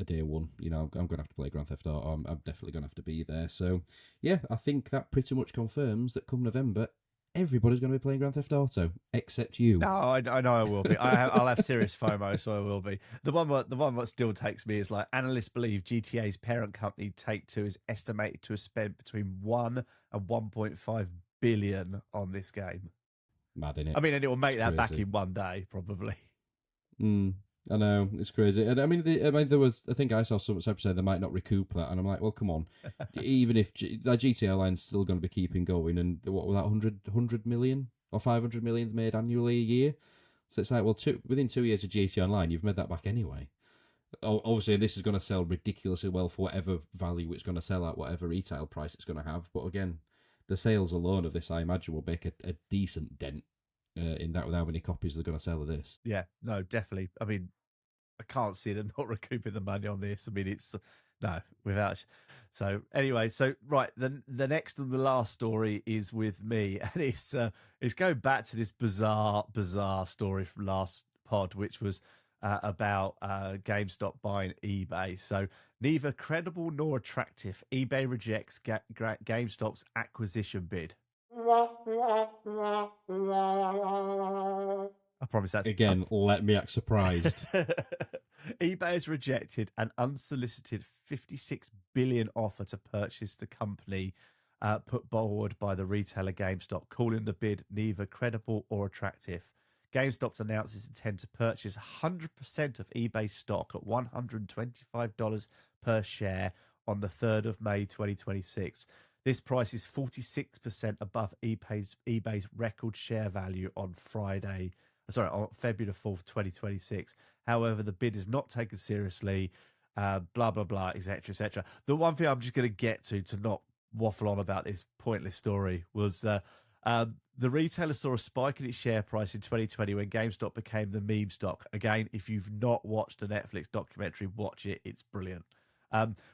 day one. I'm going to have to play Grand Theft Auto. I'm definitely going to have to be there. So yeah, I think that pretty much confirms that come November, everybody's going to be playing Grand Theft Auto except you. No, I know I will be. I'll have serious FOMO, so I will be. The one that still takes me is like analysts believe GTA's parent company Take Two is estimated to have spent between 1 and 1.5 billion on this game. Mad in it. I mean, and it will make It's that back crazy. in one day, probably. Mm, I know it's crazy, and I mean, there was. I think I saw some saying they might not recoup that, and I'm like, well, come on. Even if the GTA line's still going to be keeping going, and what was that 100 million or 500 million made annually a year? So it's like, well, within 2 years of GTA Online, you've made that back anyway. Obviously, this is going to sell ridiculously well for whatever value it's going to sell at, whatever retail price it's going to have. But again, the sales alone of this, I imagine, will make a decent dent in that with how many copies they're going to sell of this. Yeah, no, definitely. I mean, I can't see them not recouping the money on this. I mean, it's no without. So anyway, so right, the next and the last story is with me, and it's going back to this bizarre story from last pod, which was about GameStop buying eBay. So neither credible nor attractive, eBay rejects GameStop's acquisition bid. I promise that's Again, let me act surprised. eBay has rejected an unsolicited 56 billion offer to purchase the company put forward by the retailer GameStop, calling the bid neither credible or attractive. GameStop announced its intent to purchase 100% of eBay stock at $125 per share on the 3rd of May 2026. This price is 46% above eBay's record share value on February the 4th, 2026. However, the bid is not taken seriously, blah, blah, blah, etc., etc. The one thing I'm just going to get to not waffle on about this pointless story was the retailer saw a spike in its share price in 2020 when GameStop became the meme stock. Again, if you've not watched the Netflix documentary, watch it. It's brilliant.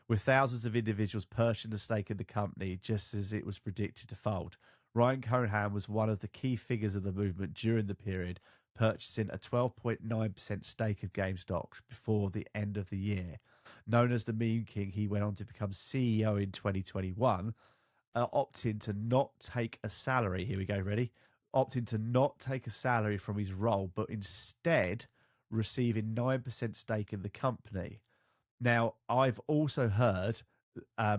With thousands of individuals purchasing a stake in the company just as it was predicted to fold. Ryan Cohan was one of the key figures of the movement during the period, purchasing a 12.9% stake of GameStop before the end of the year. Known as the Meme King, he went on to become CEO in 2021, opting to not take a salary. Here we go, ready? Opting to not take a salary from his role, but instead receiving 9% stake in the company. Now, I've also heard I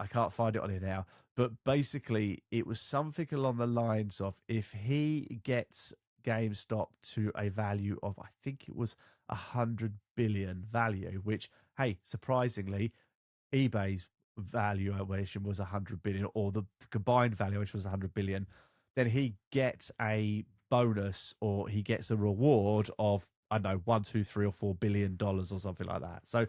can't find it on here now, but basically it was something along the lines of if he gets GameStop to a value of, I think it was 100 billion value, which, hey, surprisingly, eBay's valuation was 100 billion, or the combined valuation was 100 billion, then he gets a bonus or he gets a reward of, I don't know, $1, 2, 3, or $4 billion or something like that. So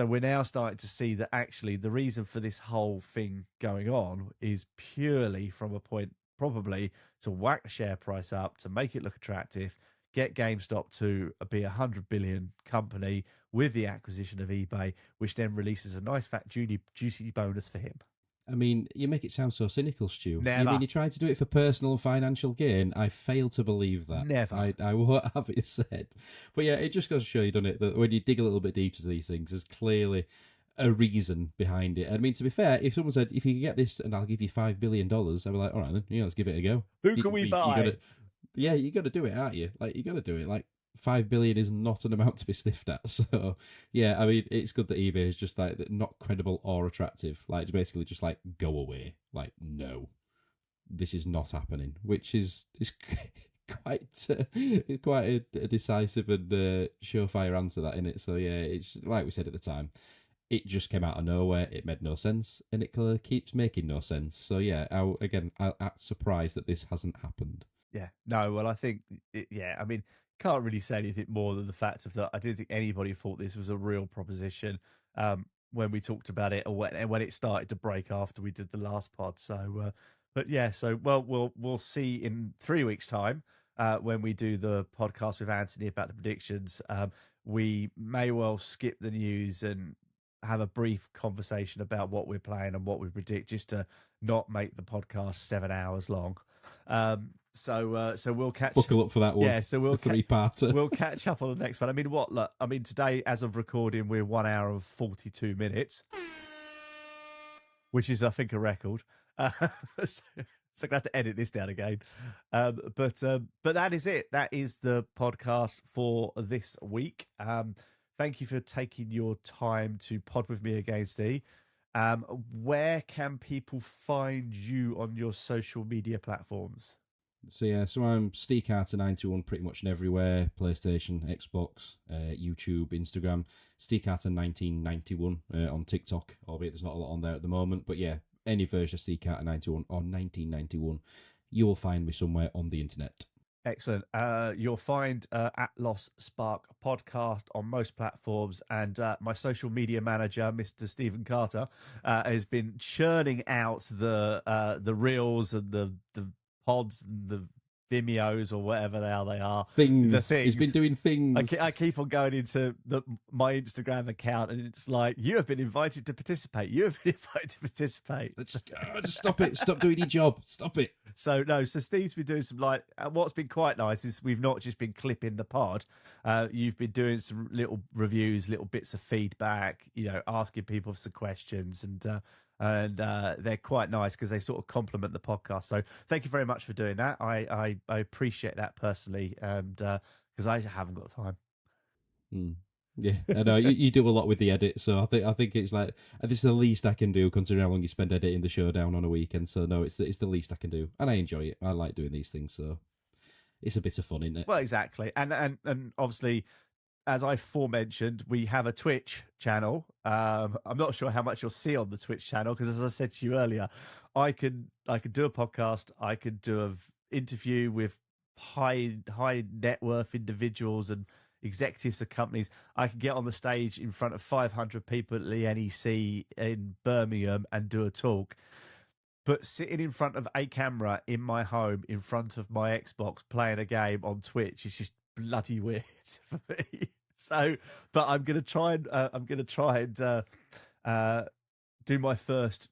we're now starting to see that actually the reason for this whole thing going on is purely from a point probably to whack the share price up, to make it look attractive, get GameStop to be 100 billion company with the acquisition of eBay, which then releases a nice fat juicy bonus for him. I mean, you make it sound so cynical, Stu. You mean Never, he tried to do it for personal and financial gain? I fail to believe that. never. I won't have it said. But yeah, it just goes to show you, doesn't it, that when you dig a little bit deeper to these things, there's clearly a reason behind it. I mean, to be fair, if someone said, if you can get this and I'll give you $5 billion, I'd be like, all right, then, let's give it a go. Who You, can we you buy? gotta, yeah, you got to do it, aren't you? Like, you got to do it. Like, 5 billion is not an amount to be sniffed at. So, yeah, I mean, it's good that eBay is just like not credible or attractive. Like, it's basically just like, go away. Like, no, this is not happening, which is quite a decisive and surefire answer that in it. So yeah, it's like we said at the time. It just came out of nowhere. It made no sense, and it clearly keeps making no sense. So yeah, I'm surprised that this hasn't happened. Yeah, no, well, I think, yeah, I mean, can't really say anything more than the fact of that I didn't think anybody thought this was a real proposition. when we talked about it, or when it started to break after we did the last pod. So, but yeah, so we'll see in 3 weeks' time when we do the podcast with Anthony about the predictions. We may well skip the news and have a brief conversation about what we're playing and what we predict, just to not make the podcast 7 hours long. So we'll catch. Buckle up for that one. Yeah, so we'll three-parter. We'll catch up on the next one. I mean, look, I mean, today, as of recording, we're 1 hour and 42 minutes, which is, I think, a record. So I'm going to have to edit this down again. But that is it. That is the podcast for this week. Thank you for taking your time to pod with me again, Steve. Where can people find you on your social media platforms? So I'm SteakCarter91 pretty much everywhere: PlayStation, Xbox, YouTube, Instagram. SteakCarter1991 on TikTok, albeit there's not a lot on there at the moment. But yeah, any version of SteakCarter91 or 1991, you will find me somewhere on the internet. Excellent. You'll find Atlas Spark podcast on most platforms, and my social media manager, Mr. Stephen Carter, has been churning out the reels and the pods and the Vimeos or whatever the hell they are. Things. He's been doing things. I keep on going into my Instagram account, and it's like, you have been invited to participate. You have been invited to participate. Just stop it. Stop doing your job. Stop it. So Steve's been doing some, like, what's been quite nice is we've not just been clipping the pod. You've been doing some little reviews, little bits of feedback, asking people for some questions, and they're quite nice because they sort of complement the podcast. So thank you very much for doing that. I appreciate that personally, and because I haven't got time. Yeah, I know you do a lot with the edit, so I think it's like, this is the least I can do considering how long you spend editing the show down on a weekend. So no, it's the least I can do, and I enjoy it. I like doing these things, so it's a bit of fun, isn't it? Well, exactly, and obviously, as I forementioned, we have a Twitch channel. I'm not sure how much you'll see on the Twitch channel because, as I said to you earlier, I could do a podcast. I could do an interview with high net worth individuals and executives of companies. I could get on the stage in front of 500 people at the NEC in Birmingham and do a talk. But sitting in front of a camera in my home, in front of my Xbox, playing a game on Twitch is just bloody weird for me. So, but I'm gonna try and do my first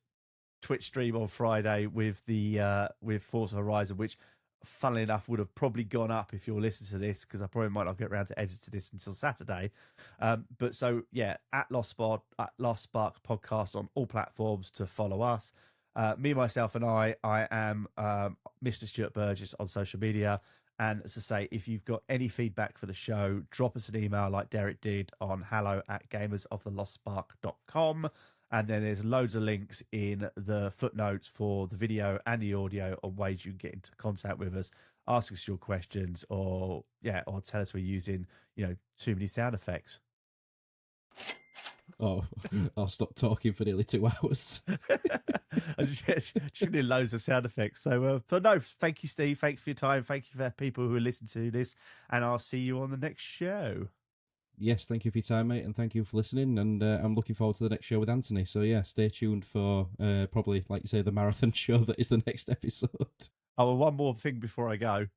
Twitch stream on Friday with with Forza Horizon, which, funnily enough, would have probably gone up if you're listening to this, because I probably might not get around to editing this until Saturday. But so yeah, at Lost Spark podcast on all platforms to follow us. Me, myself, and I am Mr. Stuart Burgess on social media. And as I say, if you've got any feedback for the show, drop us an email like Derek did on hello@gamersoftheLostSpark.com. And then there's loads of links in the footnotes for the video and the audio on ways you can get into contact with us, ask us your questions, or tell us we're using, too many sound effects. Oh, I'll stop talking for nearly 2 hours. I just need loads of sound effects. So, but no, thank you, Steve. Thank you for your time. Thank you for people who listen to this, and I'll see you on the next show. Yes, thank you for your time, mate, and thank you for listening. And I'm looking forward to the next show with Anthony. So yeah, stay tuned for probably, like you say, the marathon show that is the next episode. Oh, well, one more thing before I go.